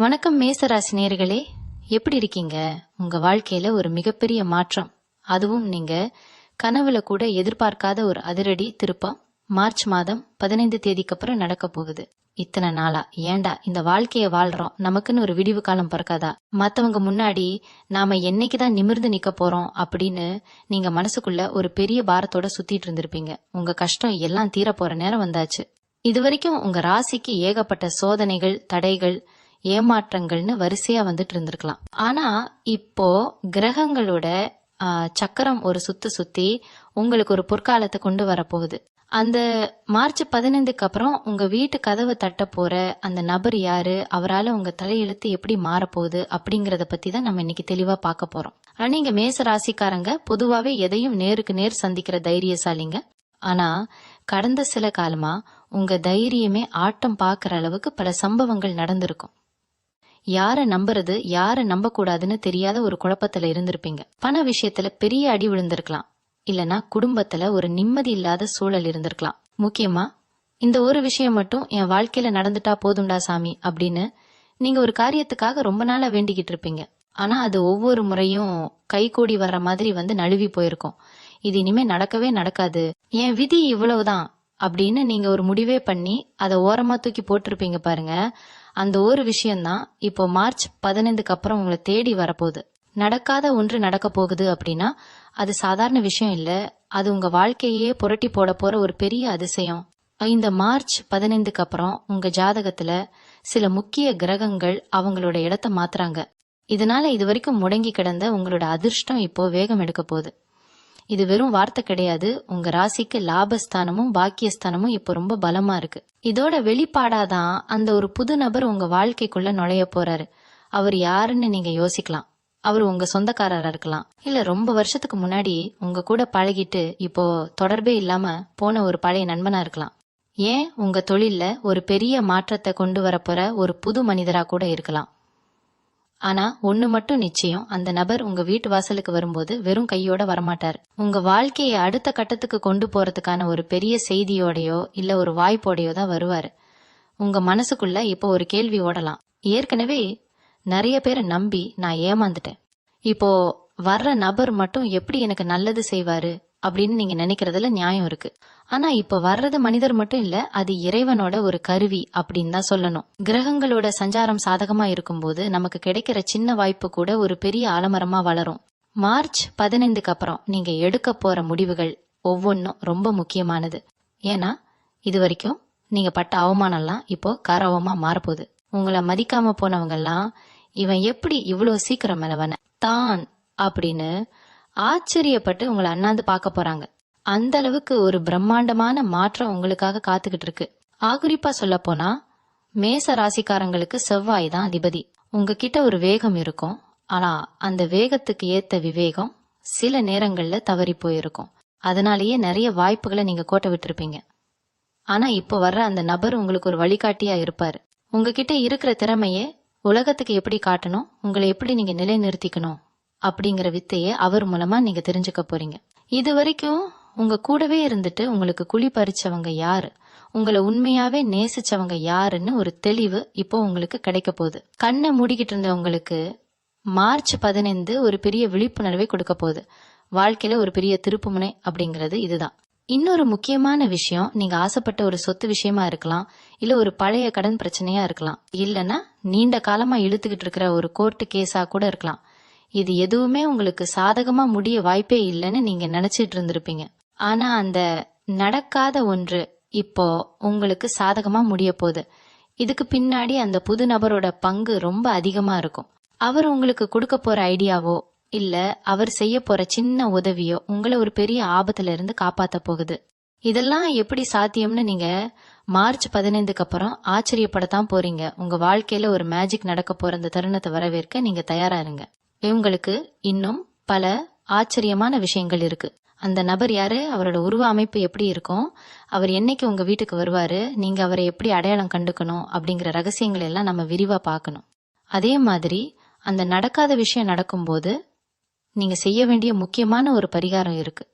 வணக்கம் மேசராசி நேயர்களே, எப்படி இருக்கீங்க? உங்க வாழ்க்கையில ஒரு மிகப்பெரிய மாற்றம், அதுவும் நீங்க கனவுல கூட எதிர்பார்க்காத ஒரு அதிரடி திருப்பம் மார்ச் மாதம் 15 தேதிக்கு அப்புறம் நடக்க போகுது. இத்தனை நாளா ஏண்டா இந்த வாழ்க்கைய வாழ்றோம், நமக்குன்னு ஒரு விடிவு காலம் பிறக்காதா, மத்தவங்க முன்னாடி நாம என்னைக்குதான் நிமிர்ந்து நிக்க போறோம் அப்படின்னு நீங்க மனசுக்குள்ள ஒரு பெரிய பாரத்தோட சுத்திட்டு இருந்திருப்பீங்க. உங்க கஷ்டம் எல்லாம் தீர போற நேரம் வந்தாச்சு. இதுவரைக்கும் உங்க ராசிக்கு ஏகப்பட்ட சோதனைகள், தடைகள், ஏமாற்றங்கள்னு வரிசையா வந்துட்டு இருந்திருக்கலாம். ஆனா இப்போ கிரகங்களோட சக்கரம் ஒரு சுத்தி உங்களுக்கு ஒரு பொற்காலத்தை கொண்டு வரப்போகுது. அந்த மார்ச் 15க்கு அப்புறம் உங்க வீட்டு கதவை தட்ட போற அந்த நபர் யாரு, அவரால உங்க தலையெழுத்து எப்படி மாறப்போகுது அப்படிங்கறத பத்தி தான் நம்ம இன்னைக்கு தெளிவா பார்க்க போறோம். நீங்க மேச ராசிக்காரங்க பொதுவாவே எதையும் நேருக்கு நேர் சந்திக்கிற தைரியசாலிங்க. ஆனா கடந்த சில காலமா உங்க தைரியமே ஆட்டம் பாக்குற அளவுக்கு பல சம்பவங்கள் நடந்திருக்கும். யார நம்புறது, யார நம்ப கூடாதுன்னு தெரியாத ஒரு குழப்பத்துல இருந்திருப்பீங்க. பண விஷயத்துல பெரிய அடி விழுந்திருக்கலாம், இல்லனா குடும்பத்துல ஒரு நிம்மதி இல்லாத சூழல் இருந்திருக்கலாம். முக்கியமா இந்த ஒரு விஷயம் மட்டும் என் வாழ்க்கையில நடந்துட்டா போதுண்டா சாமி அப்படின்னு நீங்க ஒரு காரியத்துக்காக ரொம்ப நாளா வேண்டிக்கிட்டு இருப்பீங்க. ஆனா அது ஒவ்வொரு முறையும் கைகூடி வர்ற மாதிரி வந்து நழுவி போயிருக்கும். இது இனிமே நடக்கவே நடக்காது, என் விதி இவ்வளவுதான் அப்படின்னு நீங்க ஒரு முடிவே பண்ணி அதை ஓரமா தூக்கி போட்டிருப்பீங்க பாருங்க. அந்த ஒரு விஷயம்தான் இப்போ மார்ச் 15க்கு அப்புறம் உங்களை தேடி வரப்போகுது. நடக்காத ஒன்று நடக்க போகுது அப்படின்னா அது சாதாரண விஷயம் இல்ல, அது உங்க வாழ்க்கையே புரட்டி போட போற ஒரு பெரிய அதிசயம். இந்த மார்ச் 15க்கு அப்புறம் உங்க ஜாதகத்துல சில முக்கிய கிரகங்கள் அவங்களோட இடத்த மாத்துறாங்க. இதனால இதுவரைக்கும் முடங்கி கிடந்த உங்களோட அதிர்ஷ்டம் இப்போ வேகம் எடுக்க போகுது. இது வெறும் வார்த்தை கிடையாது, உங்க ராசிக்கு லாபஸ்தானமும் பாக்கியஸ்தானமும் இப்போ ரொம்ப பலமா இருக்கு. இதோட வெளிப்பாடாதான் அந்த ஒரு புது நபர் உங்க வாழ்க்கைக்குள்ள நுழைய போறாரு. அவர் யாருன்னு நீங்க யோசிக்கலாம். அவர் உங்க சொந்தக்காரரா இருக்கலாம், இல்ல ரொம்ப வருஷத்துக்கு முன்னாடி உங்க கூட பழகிட்டு இப்போ தொடர்பே இல்லாம போன ஒரு பழைய நண்பனா இருக்கலாம். ஏன் உங்க தொழில்ல ஒரு பெரிய மாற்றத்தை கொண்டு வரப்போற ஒரு புது மனிதரா கூட இருக்கலாம். ஆனா ஒண்ணு மட்டும் நிச்சயம், அந்த நபர் உங்க வீட்டு வாசலுக்கு வரும்போது வெறும் கையோட வரமாட்டார். உங்க வாழ்க்கையை அடுத்த கட்டத்துக்கு கொண்டு போறதுக்கான ஒரு பெரிய செய்தியோடையோ இல்ல ஒரு வாய்ப்போடையோ தான் வருவாரு. உங்க மனசுக்குள்ள இப்போ ஒரு கேள்வி ஓடலாம், ஏற்கனவே நிறைய பேரை நம்பி நான் ஏமாந்துட்டேன், இப்போ வர்ற நபர் மட்டும் எப்படி எனக்கு நல்லது செய்வாரு அப்படின்னு நீங்க நினைக்கிறதுல நியாயம் இருக்கு. ஆனா இப்ப வர்றது மனிதர் மட்டும் இல்ல, அது இறைவனோட ஒரு கருவி அப்படின்னு தான் சொல்லணும். கிரகங்களோட சஞ்சாரம் சாதகமா இருக்கும்போது நமக்கு கிடைக்கிற சின்ன வாய்ப்பு கூட ஒரு பெரிய ஆலமரமா வளரும். மார்ச் 15க்கு அப்புறம் நீங்க எடுக்க போற முடிவுகள் ஒவ்வொன்றும் ரொம்ப முக்கியமானது. ஏன்னா இது வரைக்கும் நீங்க பட்ட அவமானம்லாம் இப்போ கௌரவமா மாறப்போகுது. உங்களை மதிக்காம போனவங்கெல்லாம் இவன் எப்படி இவ்வளவு சீக்கிரம் மேலவன தான் அப்படின்னு ஆச்சரியப்பட்டு உங்களை அண்ணாந்து பார்க்க போறாங்க. அந்த அளவுக்கு ஒரு பிரம்மாண்டமான மாற்றம் உங்களுக்காக காத்துக்கிட்டு இருக்கு. ஆகுறிப்பா சொல்ல போனா மேச ராசிக்காரங்களுக்கு செவ்வாய் தான் அதிபதி. உங்ககிட்ட ஒரு வேகம் இருக்கும், ஆனா அந்த வேகத்துக்கு ஏத்த விவேகம் சில நேரங்கள்ல தவறி போயிருக்கும். அதனாலேயே நிறைய வாய்ப்புகளை நீங்க கோட்டை விட்டுருப்பீங்க. ஆனா இப்போ வர்ற அந்த நபர் உங்களுக்கு ஒரு வழிகாட்டியா இருப்பாரு. உங்ககிட்ட இருக்கிற திறமையே உலகத்துக்கு எப்படி காட்டணும், உங்களை எப்படி நீங்க நிலைநிறுத்திக்கணும் அப்படிங்கிற வித்தையை அவர் மூலமா நீங்க தெரிஞ்சுக்க போறீங்க. இது வரைக்கும் உங்க கூடவே இருந்துட்டு உங்களுக்கு குழி பறிச்சவங்க யாரு, உங்களை உண்மையாவே நேசிச்சவங்க யாருன்னு ஒரு தெளிவு இப்போ உங்களுக்கு கிடைக்க போகுது. கண்ணை மூடிக்கிட்டு இருந்த உங்களுக்கு மார்ச் 15 ஒரு பெரிய விழிப்புணர்வை கொடுக்க போகுது. வாழ்க்கையில ஒரு பெரிய திருப்புமுனை அப்படிங்கிறது இதுதான். இன்னொரு முக்கியமான விஷயம், நீங்க ஆசைப்பட்ட ஒரு சொத்து விஷயமா இருக்கலாம், இல்ல ஒரு பழைய கடன் பிரச்சனையா இருக்கலாம், இல்லனா நீண்ட காலமா இழுத்துக்கிட்டு இருக்கிற ஒரு கோர்ட்டு கேஸா கூட இருக்கலாம். இது எதுவுமே உங்களுக்கு சாதகமா முடிய வாய்ப்பே இல்லைன்னு நீங்க நினைச்சிட்டு இருந்திருப்பீங்க. ஆனா அந்த நடக்காத ஒன்று இப்போ உங்களுக்கு சாதகமா முடிய போகுது. இதுக்கு பின்னாடி அந்த புது நபரோட பங்கு ரொம்ப அதிகமா இருக்கும். அவர் உங்களுக்கு கொடுக்க போற ஐடியாவோ இல்ல அவர் செய்ய போற சின்ன உதவியோ உங்களை ஒரு பெரிய ஆபத்துல இருந்து காப்பாத்த போகுது. இதெல்லாம் எப்படி சாத்தியம்னு நீங்க மார்ச் 15க்கு அப்புறம் ஆச்சரியப்படத்தான் போறீங்க. உங்க வாழ்க்கையில ஒரு மேஜிக் நடக்க போற அந்த தருணத்தை வரவேற்க நீங்க தயாரா இருங்க. இவங்களுக்கு இன்னும் பல ஆச்சரியமான விஷயங்கள் இருக்கு. அந்த நபர் யாரு, அவரோட உருவ அமைப்பு எப்படி இருக்கும், அவர் என்னைக்கு உங்க வீட்டுக்கு வருவாரு, நீங்க அவரை எப்படி அடையாளம் கண்டுக்கணும் அப்படிங்கிற ரகசியங்கள் எல்லாம் நம்ம விரிவா பார்க்கணும். அதே மாதிரி அந்த நடக்காத விஷயம் நடக்கும்போது நீங்க செய்ய வேண்டிய முக்கியமான ஒரு பரிகாரம் இருக்கு.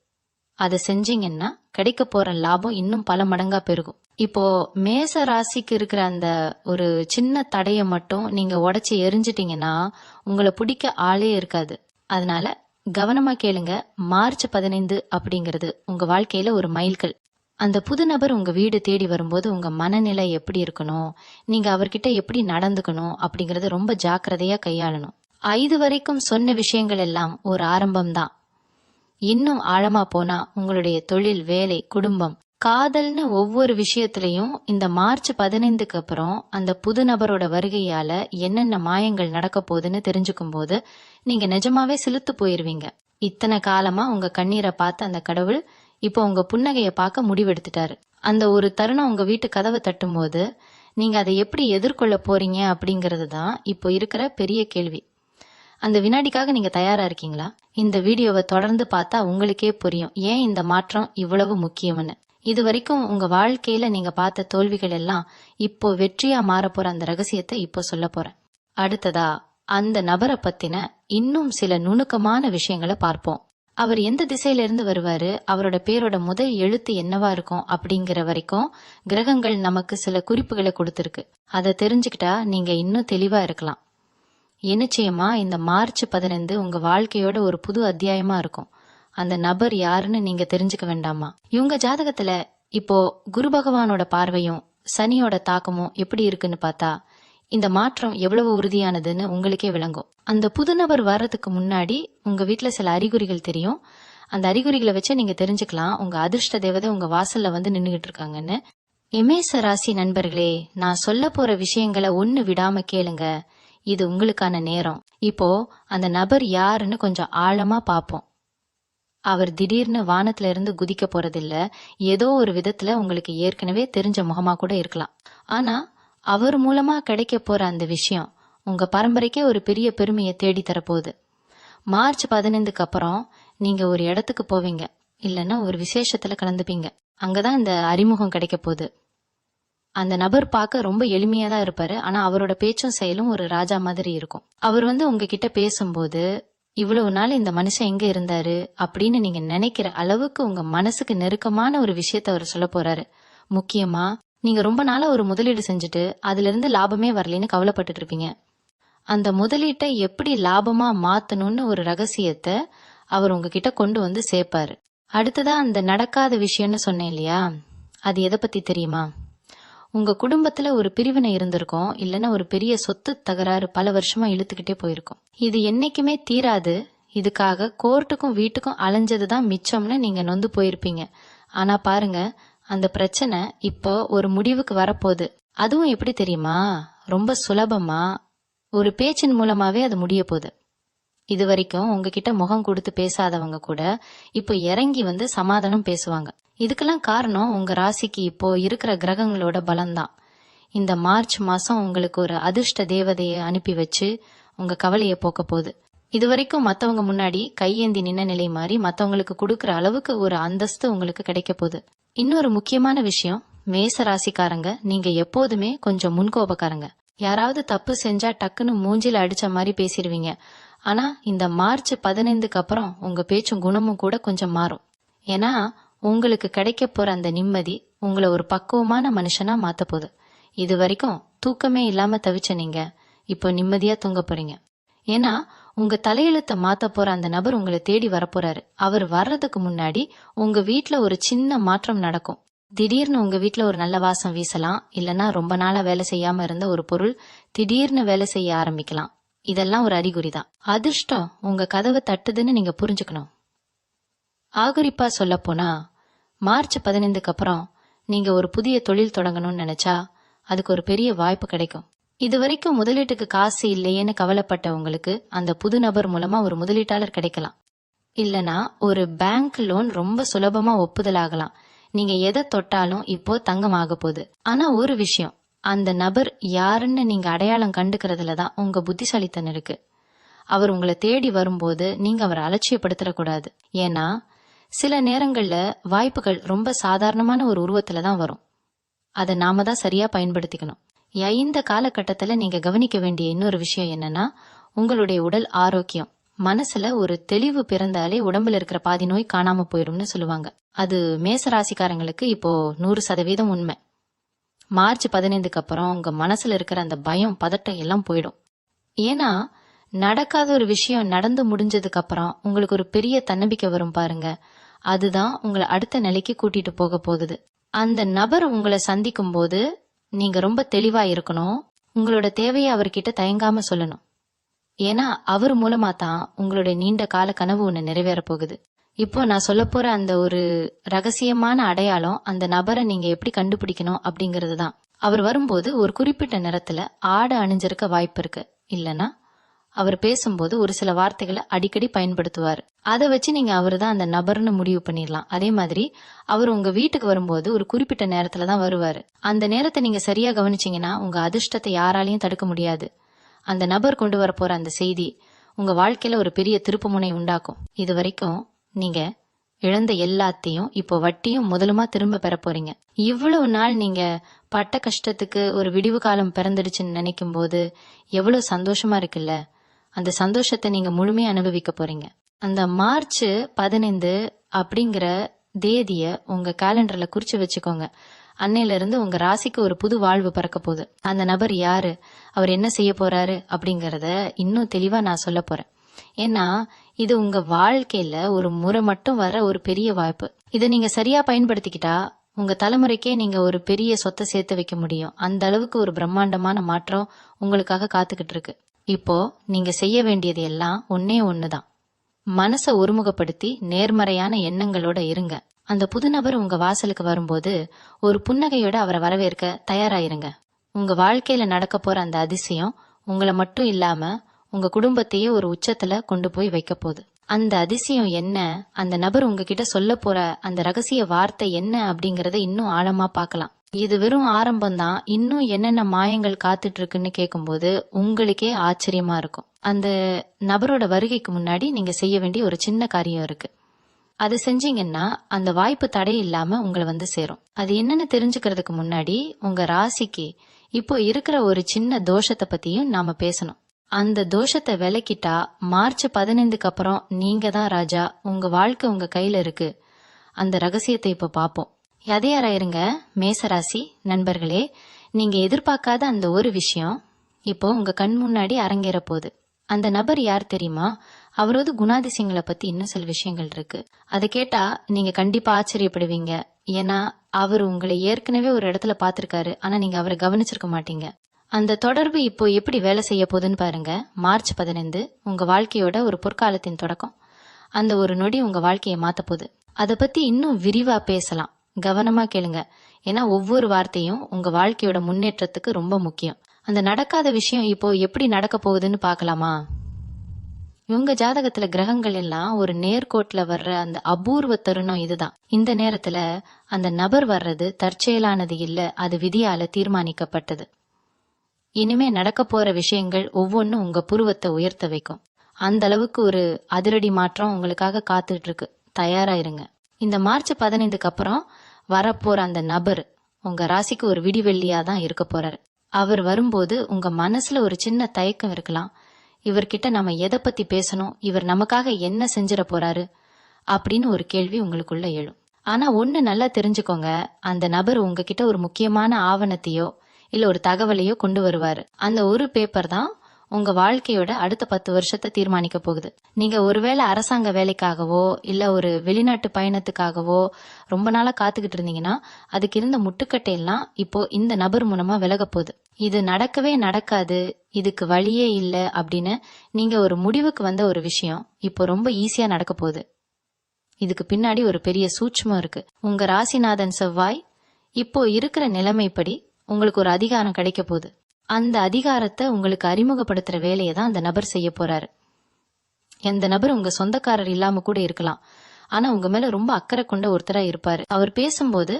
அதை செஞ்சீங்கன்னா கிடைக்க போற லாபம் இன்னும் பல மடங்கா பெருகும். இப்போ மேச ராசிக்கு இருக்கிற அந்த ஒரு சின்ன தடைய மட்டும் நீங்க உடைச்சு எரிஞ்சிட்டீங்கன்னா உங்களை பிடிக்க ஆளே இருக்காது. அதனால கவனமா கேளுங்க. மார்ச் 15 அப்படிங்கிறது உங்க வாழ்க்கையில ஒரு மைல்கல். அந்த புது நபர் உங்க வீடு தேடி வரும்போது உங்க மனநிலை எப்படி இருக்கணும், நீங்க அவர்கிட்ட எப்படி நடந்துக்கணும் அப்படிங்கறது ரொம்ப ஜாக்கிரதையா கையாளணும். 5 வரைக்கும் சொன்ன விஷயங்கள் எல்லாம் ஒரு ஆரம்பம்தான். இன்னும் ஆழமா போனா உங்களுடைய தொழில், வேலை, குடும்பம், காதல்னு ஒவ்வொரு விஷயத்திலையும் இந்த மார்ச் 15க்கு அப்புறம் அந்த புது நபரோட வருகையால என்னென்ன மாயங்கள் நடக்க போகுதுன்னு தெரிஞ்சுக்கும் போது நீங்க நிஜமாவே சிலுத்து போயிருவீங்க. இத்தனை காலமா உங்க கண்ணீரை பார்த்த அந்த கடவுள் இப்போ உங்க புன்னகையை பார்க்க முடிவெடுத்துட்டாரு. அந்த ஒரு தருணம் உங்க வீட்டு கதவை தட்டும் போது நீங்க அதை எப்படி எதிர்கொள்ள போறீங்க அப்படிங்கிறது தான் இப்போ இருக்கிற பெரிய கேள்வி. அந்த வினாடிக்காக நீங்க தயாரா இருக்கீங்களா? இந்த வீடியோவை தொடர்ந்து பார்த்தா உங்களுக்கே புரியும் ஏன் இந்த மாற்றம் இவ்வளவு முக்கியம்னு. இது வரைக்கும் உங்க வாழ்க்கையில நீங்க பார்த்த தோல்விகள் எல்லாம் இப்போ வெற்றியா மாறப்போற அந்த ரகசியத்தை இப்போ சொல்ல போறேன். அடுத்ததா அந்த நபரை பத்தின இன்னும் சில நுணுக்கமான விஷயங்களை பார்ப்போம். அவர் எந்த திசையில இருந்து வருவாரு, அவரோட பேரோட முதல் எழுத்து என்னவா இருக்கும் அப்படிங்கிற வரைக்கும் கிரகங்கள் நமக்கு சில குறிப்புகளை கொடுத்திருக்கு. அதை தெரிஞ்சுக்கிட்டா நீங்க இன்னும் தெளிவா இருக்கலாம். நிச்சயமா இந்த மார்ச் 15 உங்க வாழ்க்கையோட ஒரு புது அத்தியாயமா இருக்கும். அந்த நபர் யாருன்னு நீங்க தெரிஞ்சுக்க வேண்டாமா? இவங்க ஜாதகத்துல இப்போ குரு பகவானோட பார்வையும் சனியோட தாக்கமும் எப்படி இருக்குன்னு பார்த்தா இந்த மாற்றம் எவ்வளவு உறுதியானதுன்னு உங்களுக்கே விளங்கும். அந்த புது நபர் வர்றதுக்கு முன்னாடி உங்க வீட்டுல சில அறிகுறிகள் தெரியும். அந்த அறிகுறிகளை வச்சு நீங்க தெரிஞ்சுக்கலாம் உங்க அதிர்ஷ்ட தேவதை உங்க வாசல்ல வந்து நின்னுகிட்டு இருக்காங்கன்னு. மேச ராசி நண்பர்களே, நான் சொல்ல போற விஷயங்களை ஒண்ணு விடாம கேளுங்க. இது உங்களுக்கான நேரம். இப்போ அந்த நபர் யாருன்னு கொஞ்சம் ஆழமா பாப்போம். அவர் திடீர்னு வானத்துல இருந்து குதிக்க போறதில்ல. ஏதோ ஒரு விதத்துல உங்களுக்கு ஏற்கனவே தெரிஞ்ச முகமா கூட இருக்கலாம். ஆனா அவர் மூலமா கிடைக்க போற அந்த விஷயம் உங்க பரம்பரைக்கே ஒரு பெரிய பெருமையை தேடி தரப்போகுது. மார்ச் 15க்கு அப்புறம் நீங்க ஒரு இடத்துக்கு போவீங்க, இல்லைன்னா ஒரு விசேஷத்துல கலந்துப்பீங்க. அங்கதான் இந்த அறிமுகம் கிடைக்க போகுது. அந்த நபர் பார்க்க ரொம்ப எளிமையா தான் இருப்பாரு. ஆனா அவரோட பேச்சும் செயலும் ஒரு ராஜா மாதிரி இருக்கும். அவர் உங்ககிட்ட பேசும்போது இவ்வளவு நாள் இந்த மனுஷன் எங்க இருந்தாரு அப்படின்னு நீங்க நினைக்கிற அளவுக்கு உங்க மனசுக்கு நெருக்கமான ஒரு விஷயத்த அவர் சொல்ல போறாரு. முக்கியமா நீங்க ரொம்ப நாளா ஒரு முதலீடு செஞ்சுட்டு அதுல இருந்து லாபமே வரலன்னு கவலைப்பட்டுட்டு இருப்பீங்க. அந்த முதலீட்டை எப்படி லாபமா மாத்தணும்னு ஒரு ரகசியத்தை அவர் உங்ககிட்ட கொண்டு வந்து சேர்ப்பாரு. அடுத்ததா அந்த நடக்காத விஷயம்னு சொன்னேன் இல்லையா, அது எதை பத்தி தெரியுமா? உங்க குடும்பத்துல ஒரு பிரிவினை இருந்திருக்கும், இல்லைன்னா ஒரு பெரிய சொத்து தகராறு பல வருஷமா இழுத்துக்கிட்டே போயிருக்கும். இது என்னைக்குமே தீராது. இதுக்காக கோர்ட்டுக்கும் வீட்டுக்கும் அலைஞ்சதுதான் மிச்சம்னு நீங்க நொந்து போயிருப்பீங்க. ஆனா பாருங்க, அந்த பிரச்சனை இப்போ ஒரு முடிவுக்கு வரப்போகுது. அதுவும் எப்படி தெரியுமா? ரொம்ப சுலபமா ஒரு பேச்சின் மூலமாவே அது முடிய போகுது. இது வரைக்கும் உங்ககிட்ட முகம் கொடுத்து பேசாதவங்க கூட இப்போ இறங்கி வந்து சமாதானம் பேசுவாங்க. இதுக்கெல்லாம் காரணம் உங்க ராசிக்கு இப்போ இருக்கிற கிரகங்களோட பலம்தான். இந்த மார்ச் மாசம் உங்களுக்கு ஒரு அதிர்ஷ்ட தேவதையை அனுப்பி வச்சு உங்க கவலையை போக்க போகுது. இது வரைக்கும் மத்தவங்க முன்னாடி கையேந்தி நின்ன நிலை மாறி மத்தவங்களுக்கு கொடுக்கற அளவுக்கு ஒரு அந்தஸ்து உங்களுக்கு கிடைக்க போகுது. இன்னொரு முக்கியமான விஷயம், மேச ராசிக்காரங்க நீங்க எப்போதுமே கொஞ்சம் முன்கோபக்காரங்க. யாராவது தப்பு செஞ்சா டக்குன்னு மூஞ்சில அடிச்ச மாதிரி பேசிடுவீங்க. ஆனா இந்த மார்ச் 15க்கு அப்புறம் உங்க பேச்சும் குணமும் கூட கொஞ்சம் மாறும். ஏன்னா உங்களுக்கு கிடைக்க போற அந்த நிம்மதி உங்களை ஒரு பக்குவமான மனுஷனா மாத்த போகுது. இது வரைக்கும் தூக்கமே இல்லாம தவிச்ச நீங்க இப்போ நிம்மதியா தூங்க போறீங்க. ஏன்னா உங்க தலையெழுத்த மாத்த போற அந்த நபர் உங்களை தேடி வரப்போறாரு. அவர் வர்றதுக்கு முன்னாடி உங்க வீட்டுல ஒரு சின்ன மாற்றம் நடக்கும். திடீர்னு உங்க வீட்டுல ஒரு நல்ல வாசம் வீசலாம், இல்லைன்னா ரொம்ப நாளா வேலை செய்யாம இருந்த ஒரு பொருள் திடீர்னு வேலை செய்ய ஆரம்பிக்கலாம். இதெல்லாம் ஒரு அறிகுறி தான். அதிர்ஷ்டம் உங்க கதவை தட்டுதுன்னு நீங்க புரிஞ்சுக்கணும். ஆகுறிப்பா சொல்ல போனா மார்ச் 15க்கு அப்புறம் நீங்க ஒரு புதிய தொழில் தொடங்கணும்னு நினைச்சா அதுக்கு ஒரு பெரிய வாய்ப்பு கிடைக்கும். இது வரைக்கும் முதலீட்டுக்கு காசு இல்லையேன்னு கவலைப்பட்ட உங்களுக்கு அந்த புது நபர் மூலமா ஒரு முதலீட்டாளர் கிடைக்கலாம். இல்லனா ஒரு பேங்க் லோன் ரொம்ப சுலபமா ஒப்புதல் ஆகலாம். நீங்க எதை தொட்டாலும் இப்போ தங்கம் ஆக போகுது. ஆனா ஒரு விஷயம், அந்த நபர் யாருன்னு நீங்க அடையாளம் கண்டுக்கிறதுலதான் உங்க புத்திசாலித்தனம் இருக்கு. அவர் உங்களை தேடி வரும்போது நீங்க அவரை அலட்சியப்படுத்தக்கூடாது. ஏன்னா சில நேரங்கள்ல வாய்ப்புகள் ரொம்ப சாதாரணமான ஒரு உருவத்துலதான் வரும். அதை நாம தான் சரியா பயன்படுத்திக்கணும். இந்த காலகட்டத்துல நீங்க கவனிக்க வேண்டிய இன்னொரு விஷயம் என்னன்னா, உங்களுடைய உடல் ஆரோக்கியம். மனசுல ஒரு தெளிவு பிறந்தாலே உடம்புல இருக்கிற பாதி நோய் காணாம போயிடும்னு சொல்லுவாங்க. அது மேச ராசிக்காரங்களுக்கு இப்போ 100% உண்மை. மார்ச் 15க்கு அப்புறம் உங்க மனசுல இருக்கிற அந்த பயம் பதட்டம் எல்லாம் போயிடும். ஏன்னா நடக்காத ஒரு விஷயம் நடந்து முடிஞ்சதுக்கு அப்புறம் உங்களுக்கு ஒரு பெரிய தன்னம்பிக்கை வரும் பாருங்க, அதுதான் உங்களை அடுத்த நிலைக்கு கூட்டிட்டு போக போகுது. அந்த நபர் உங்களை சந்திக்கும் போது நீங்க ரொம்ப தெளிவா இருக்கணும். உங்களோட தேவையை அவர்கிட்ட தயங்காம சொல்லணும். ஏன்னா அவர் மூலமா தான் உங்களுடைய நீண்ட கால கனவு ஒண்ணு நிறைவேற போகுது. இப்போ நான் சொல்ல போற அந்த ஒரு ரகசியமான அடையாளம், அந்த நபரை நீங்க எப்படி கண்டுபிடிக்கணும் அப்படிங்கிறது தான். அவர் வரும்போது ஒரு குறிப்பிட்ட நிறத்துல ஆடை அணிஞ்சிருக்க வாய்ப்பு இருக்கு. இல்லனா அவர் பேசும்போது ஒரு சில வார்த்தைகளை அடிக்கடி பயன்படுத்துவார். அதை வச்சு நீங்க அவரு தான் அந்த நபர்னு முடிவு பண்ணிடலாம். அதே மாதிரி அவர் உங்க வீட்டுக்கு வரும்போது ஒரு குறிப்பிட்ட நேரத்துல தான் வருவாரு. அந்த நேரத்தை நீங்க சரியா கவனிச்சீங்கன்னா உங்க அதிர்ஷ்டத்தை யாராலையும் தடுக்க முடியாது. அந்த நபர் கொண்டு வர போற அந்த செய்தி உங்க வாழ்க்கையில ஒரு பெரிய திருப்புமுனை உண்டாக்கும். இது வரைக்கும் நீங்க இழந்த எல்லாத்தையும் இப்போ வட்டியும் முதலுமா திரும்ப பெற போறீங்க. இவ்வளவு நாள் நீங்க பட்ட கஷ்டத்துக்கு ஒரு விடிவு காலம் பிறந்துடுச்சுன்னு நினைக்கும் போது எவ்வளவு சந்தோஷமா இருக்குல்ல. அந்த சந்தோஷத்தை நீங்க முழுமையா அனுபவிக்க போறீங்க. அந்த மார்ச் 15 அப்படிங்கிற தேதிய உங்க கேலண்டர்ல குறிச்சு வச்சுக்கோங்க. அன்னையில இருந்து உங்க ராசிக்கு ஒரு புது வாழ்வு பிறக்க போகுது. அந்த நபர் யாரு, அவர் என்ன செய்ய போறாரு அப்படிங்கறத இன்னும் தெளிவா நான் சொல்ல போறேன். ஏன்னா இது உங்க வாழ்க்கையில ஒரு முறை மட்டும் வர ஒரு பெரிய வாய்ப்பு. இதை நீங்க சரியா பயன்படுத்திக்கிட்டா உங்க தலைமுறைக்கே நீங்க ஒரு பெரிய சொத்தை சேர்த்து வைக்க முடியும். அந்த அளவுக்கு ஒரு பிரம்மாண்டமான மாற்றம் உங்களுக்காக காத்துக்கிட்டு இருக்கு. இப்போ நீங்க செய்ய வேண்டியது எல்லாம் ஒன்னே ஒண்ணுதான். மனசை ஒருமுகப்படுத்தி நேர்மறையான எண்ணங்களோட இருங்க. அந்த புது நபர் உங்க வாசலுக்கு வரும்போது ஒரு புன்னகையோட அவரை வரவேற்க தயாராயிருங்க. உங்க வாழ்க்கையில நடக்க போற அந்த அதிசயம் உங்களை மட்டும் இல்லாம உங்க குடும்பத்தையே ஒரு உச்சத்துல கொண்டு போய் வைக்க போகுது. அந்த அதிசயம் என்ன, அந்த நபர் உங்ககிட்ட சொல்ல போற அந்த ரகசிய வார்த்தை என்ன அப்படிங்கறத இன்னும் ஆழமா பார்க்கலாம். இது வெறும் ஆரம்பம்தான். இன்னும் என்னென்ன மாயங்கள் காத்துட்டு இருக்குன்னு கேட்கும்போது உங்களுக்கே ஆச்சரியமா இருக்கும். அந்த நபரோட வருகைக்கு முன்னாடி நீங்க செய்ய வேண்டிய ஒரு சின்ன காரியம் இருக்கு. அது செஞ்சீங்கன்னா அந்த வாய்ப்பு தடை இல்லாம உங்களை வந்து சேரும். அது என்னன்னு தெரிஞ்சுக்கிறதுக்கு முன்னாடி உங்க ராசிக்கு இப்போ இருக்கிற ஒரு சின்ன தோஷத்தை பத்தியும் நாம பேசணும். அந்த தோஷத்தை விலக்கிட்டா மார்ச் 15க்கு அப்புறம் நீங்க தான் ராஜா. உங்க வாழ்க்கை உங்க கையில இருக்கு. அந்த ரகசியத்தை இப்ப பாப்போம். எதையாராயிருங்க மேசராசி நண்பர்களே, நீங்க எதிர்பார்க்காத அந்த ஒரு விஷயம் இப்போ உங்க கண் முன்னாடி அரங்கேற போகுது. அந்த நபர் யார் தெரியுமா? அவரோட குணாதிசயங்களை பத்தி இன்னும் சில விஷயங்கள் இருக்கு. அதை கேட்டா நீங்க கண்டிப்பா ஆச்சரியப்படுவீங்க. ஏன்னா அவர் உங்களை ஏற்கனவே ஒரு இடத்துல பாத்திருக்காரு. ஆனா நீங்க அவரை கவனிச்சிருக்க மாட்டீங்க. அந்த தொடர்பு இப்போ எப்படி வேலை செய்ய போகுதுன்னு பாருங்க. மார்ச் 15 உங்க வாழ்க்கையோட ஒரு பொற்காலத்தின் தொடக்கம். அந்த ஒரு நொடி உங்க வாழ்க்கையை மாத்த போகுது. அதை பத்தி இன்னும் விரிவா பேசலாம். கவனமா கேளுங்க. ஏன்னா ஒவ்வொரு வார்த்தையும் உங்க வாழ்க்கையோட முன்னேற்றத்துக்கு ரொம்ப முக்கியம். அந்த நடக்காத விஷயம் இப்போ எப்படி நடக்க போகுதுன்னு பாக்கலாமா? இவங்க ஜாதகத்துல கிரகங்கள் எல்லாம் ஒரு நேர்கோட்டுல வர்ற அந்த அபூர்வ தருணம் இதுதான். இந்த நேரத்துல அந்த நபர் வர்றது தற்செயலானது இல்ல, அது விதியால தீர்மானிக்கப்பட்டது. இனிமே நடக்க போற விஷயங்கள் ஒவ்வொன்னும் உங்க புருவத்தை உயர்த்த வைக்கும். அந்த அளவுக்கு ஒரு அதிரடி மாற்றம் உங்களுக்காக காத்துட்டு இருக்கு. தயாராயிருங்க. இந்த மார்ச் 15க்கு அப்புறம் வரப்போற அந்த நபர் உங்க ராசிக்கு ஒரு விடிவெள்ளியா தான் இருக்க போறாரு. அவர் வரும்போது உங்க மனசுல ஒரு சின்ன தயக்கம் இருக்கலாம். இவர்கிட்ட நம்ம எதை பத்தி பேசணும், இவர் நமக்காக என்ன செஞ்சிட போறாரு அப்படின்னு ஒரு கேள்வி உங்களுக்குள்ள எழும். ஆனா ஒண்ணு நல்லா தெரிஞ்சுக்கோங்க, அந்த நபர் உங்ககிட்ட ஒரு முக்கியமான ஆவணத்தையோ இல்ல ஒரு தகவலையோ கொண்டு வருவாரு. அந்த ஒரு பேப்பர் தான் உங்க வாழ்க்கையோட அடுத்த 10 வருஷத்தை தீர்மானிக்க போகுது. நீங்க ஒருவேளை அரசாங்க வேலைக்காகவோ இல்ல ஒரு வெளிநாட்டு பயணத்துக்காகவோ ரொம்ப நாளா காத்துக்கிட்டு இருந்தீங்கன்னா அதுக்கு இருந்த முட்டுக்கட்டை எல்லாம் இப்போ இந்த நபர் மூலமா விலக போகுது. இது நடக்கவே நடக்காது, இதுக்கு வழியே இல்ல அப்படின்னு நீங்க ஒரு முடிவுக்கு வந்த ஒரு விஷயம் இப்போ ரொம்ப ஈஸியா நடக்க போகுது. இதுக்கு பின்னாடி ஒரு பெரிய சூட்சுமம் இருக்கு. உங்க ராசிநாதன் செவ்வாய் இப்போ இருக்கிற நிலைமைப்படி உங்களுக்கு ஒரு அதிகாரம் கிடைக்க போகுது. அந்த அதிகாரத்தை உங்களுக்கு அறிமுகப்படுத்துற வேலையை தான் அந்த நபர் செய்ய போறாரு. எந்த நபர் உங்க சொந்தக்காரர் இல்லாம கூட இருக்கலாம். ஆனா உங்க மேல ரொம்ப அக்கறை கொண்ட ஒருத்தரா இருப்பாரு. அவர் பேசும்போது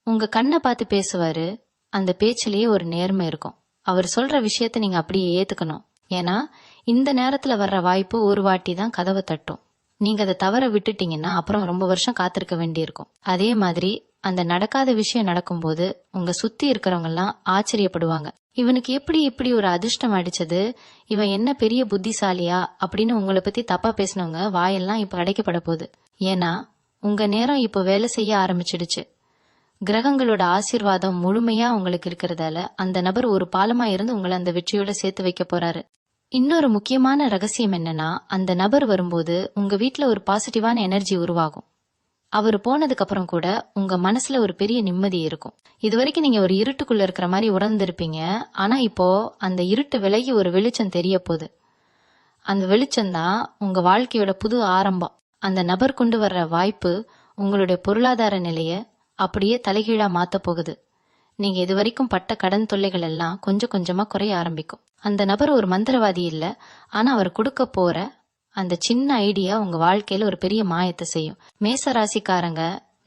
உங்க கண்ணை பார்த்து பேசுவாரு. அந்த பேச்சிலேயே ஒரு நேர்மை இருக்கும். அவர் சொல்ற விஷயத்த நீங்க அப்படியே ஏத்துக்கணும். ஏன்னா இந்த நேரத்துல வர்ற வாய்ப்பு ஒரு வாட்டி தான் கதவை தட்டும். நீங்க அதை தவற விட்டுட்டீங்கன்னா அப்புறம் ரொம்ப வருஷம் காத்திருக்க வேண்டியிருக்கும். அதே மாதிரி அந்த நடக்காத விஷயம் நடக்கும்போது உங்க சுத்தி இருக்கிறவங்க எல்லாம் ஆச்சரியப்படுவாங்க. இவனுக்கு எப்படி இப்படி ஒரு அதிர்ஷ்டம் அடிச்சது, இவன் என்ன பெரிய புத்திசாலியா அப்படின்னு உங்களை பத்தி தப்பா பேசினவங்க வாயெல்லாம் இப்ப அடைக்கப்பட போகுது. ஏன்னா உங்க நேரம் இப்ப வேலை செய்ய ஆரம்பிச்சிடுச்சு. கிரகங்களோட ஆசீர்வாதம் முழுமையா உங்களுக்கு இருக்கிறதால அந்த நபர் ஒரு பாலமா இருந்து உங்களை அந்த வெற்றியோட சேர்த்து வைக்க போறாரு. இன்னொரு முக்கியமான ரகசியம் என்னன்னா, அந்த நபர் வரும்போது உங்க வீட்ல ஒரு பாசிட்டிவான எனர்ஜி உருவாகும். அவர் போனதுக்கு அப்புறம் கூட உங்க மனசுல ஒரு பெரிய நிம்மதி இருக்கும். இது வரைக்கும் நீங்க ஒரு இருட்டுக்குள்ள இருக்கிற மாதிரி உணர்ந்திருப்பீங்க. ஆனா இப்போ அந்த இருட்டு விலகி ஒரு வெளிச்சம் தெரிய போகுது. அந்த வெளிச்சம்தான் உங்க வாழ்க்கையோட புது ஆரம்பம். அந்த நபர் கொண்டு வர்ற வாய்ப்பு உங்களுடைய பொருளாதார நிலைய அப்படியே தலைகீழா மாத்த போகுது. நீங்க இது வரைக்கும் பட்ட கடன் தொல்லைகள் எல்லாம் கொஞ்சம் கொஞ்சமா குறைய ஆரம்பிக்கும். அந்த நபர் ஒரு மந்திரவாதி இல்ல, ஆனா அவர் கொடுக்க போற அந்த சின்ன ஐடியா உங்க வாழ்க்கையில ஒரு பெரிய மாயத்தை செய்யும். மேச ராசிக்காரங்க,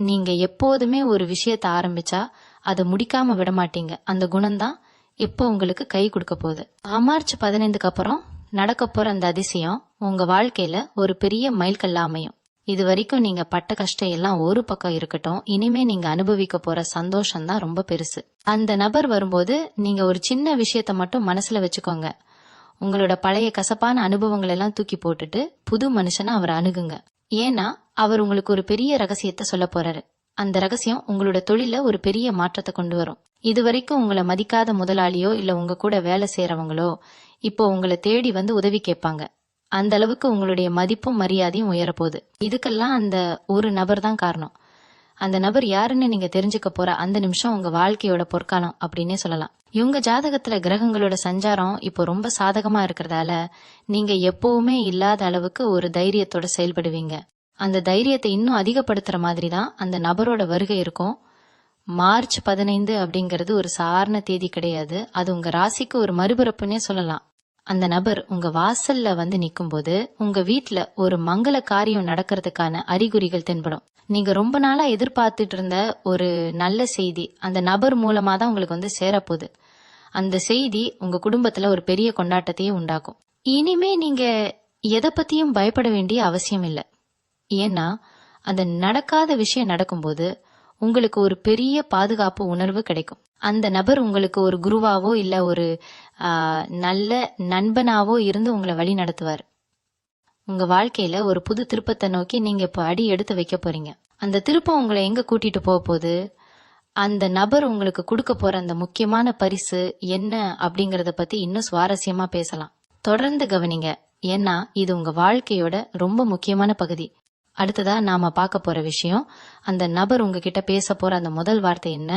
நீங்க எப்போதுமே ஒரு விஷயத்த ஆரம்பிச்சா அதை முடிக்காம விட மாட்டீங்க. அந்த குணம்தான் இப்போ உங்களுக்கு கை கொடுக்க போகுது. மார்ச் 15க்கு அப்புறம் நடக்க போற அந்த அதிசயம் உங்க வாழ்க்கையில ஒரு பெரிய மைல்கல்லா அமையும். இது வரைக்கும் நீங்க பட்ட கஷ்டம் எல்லாம் ஒரு பக்கம் இருக்கட்டும், இனிமே நீங்க அனுபவிக்க போற சந்தோஷம் தான் ரொம்ப பெருசு. அந்த நபர் வரும்போது நீங்க ஒரு சின்ன விஷயத்த மட்டும் மனசுல வச்சுக்கோங்க. உங்களோட பழைய கசப்பான அனுபவங்கள் எல்லாம் தூக்கி போட்டுட்டு புது மனுஷனா அவரை அணுகுங்க. ஏன்னா அவர் உங்களுக்கு ஒரு பெரிய ரகசியத்தை சொல்ல போறாரு. அந்த ரகசியம் உங்களோட தொழில ஒரு பெரிய மாற்றத்தை கொண்டு வரும். இது வரைக்கும் உங்களை மதிக்காத முதலாளியோ இல்ல உங்க கூட வேலை செய்யறவங்களோ இப்போ உங்களை தேடி வந்து உதவி கேட்பாங்க. அந்த அளவுக்கு உங்களுடைய மதிப்பும் மரியாதையும் உயரப்போகுது. இதுக்கெல்லாம் அந்த ஒரு நபர் தான் காரணம். அந்த நபர் யாருன்னு நீங்க தெரிஞ்சுக்க போற அந்த நிமிஷம் உங்க வாழ்க்கையோட பொற்காலம் அப்படின்னே சொல்லலாம். இவங்க ஜாதகத்துல கிரகங்களோட சஞ்சாரம் இப்போ ரொம்ப சாதகமா இருக்கிறதால நீங்க எப்பவுமே இல்லாத அளவுக்கு ஒரு தைரியத்தோட செயல்படுவீங்க. அந்த தைரியத்தை இன்னும் அதிகப்படுத்துற மாதிரி தான் அந்த நபரோட வருகை இருக்கும். மார்ச் 15 அப்படிங்கிறது ஒரு சாதாரண தேதி கிடையாது. அது உங்க ராசிக்கு ஒரு மறுபிறப்புன்னே சொல்லலாம். அந்த நபர் உங்க வாசல்ல வந்து நிக்கும்போது உங்க வீட்ல ஒரு மங்கள காரியம் நடக்கிறதுக்கான அறிகுறிகள் தென்படும். நீங்க ரொம்ப நாளா எதிர்பார்த்துட்டு இருந்த ஒரு நல்ல செய்தி அந்த நபர் மூலமா தான் உங்களுக்கு வந்து சேரப்போகுது. அந்த செய்தி உங்க குடும்பத்துல ஒரு பெரிய கொண்டாட்டத்தையே உண்டாக்கும். இனிமே நீங்க எதை பத்தியும் பயப்பட வேண்டிய அவசியம் இல்லை. ஏன்னா அந்த நடக்காத விஷயம் நடக்கும்போது உங்களுக்கு ஒரு பெரிய பாதுகாப்பு உணர்வு கிடைக்கும். அந்த நபர் உங்களுக்கு ஒரு குருவாவோ இல்ல ஒரு நல்ல நண்பனாவோ இருந்து உங்களை வழி நடத்துவார். உங்க வாழ்க்கையில ஒரு புது திருப்பத்தை நோக்கி நீங்க இப்ப அடி எடுத்து வைக்க போறீங்க. அந்த திருப்பம் உங்களை எங்க கூட்டிட்டு போக போகுது, அந்த நபர் உங்களுக்கு கொடுக்க போற அந்த முக்கியமான பரிசு என்ன அப்படிங்கறத பத்தி இன்னும் சுவாரஸ்யமா பேசலாம். தொடர்ந்து கவனிங்க. ஏன்னா இது உங்க வாழ்க்கையோட ரொம்ப முக்கியமான பகுதி. அடுத்ததா நாம பார்க்க போற விஷயம், அந்த நபர் உங்ககிட்ட பேச போற அந்த முதல் வார்த்தை என்ன,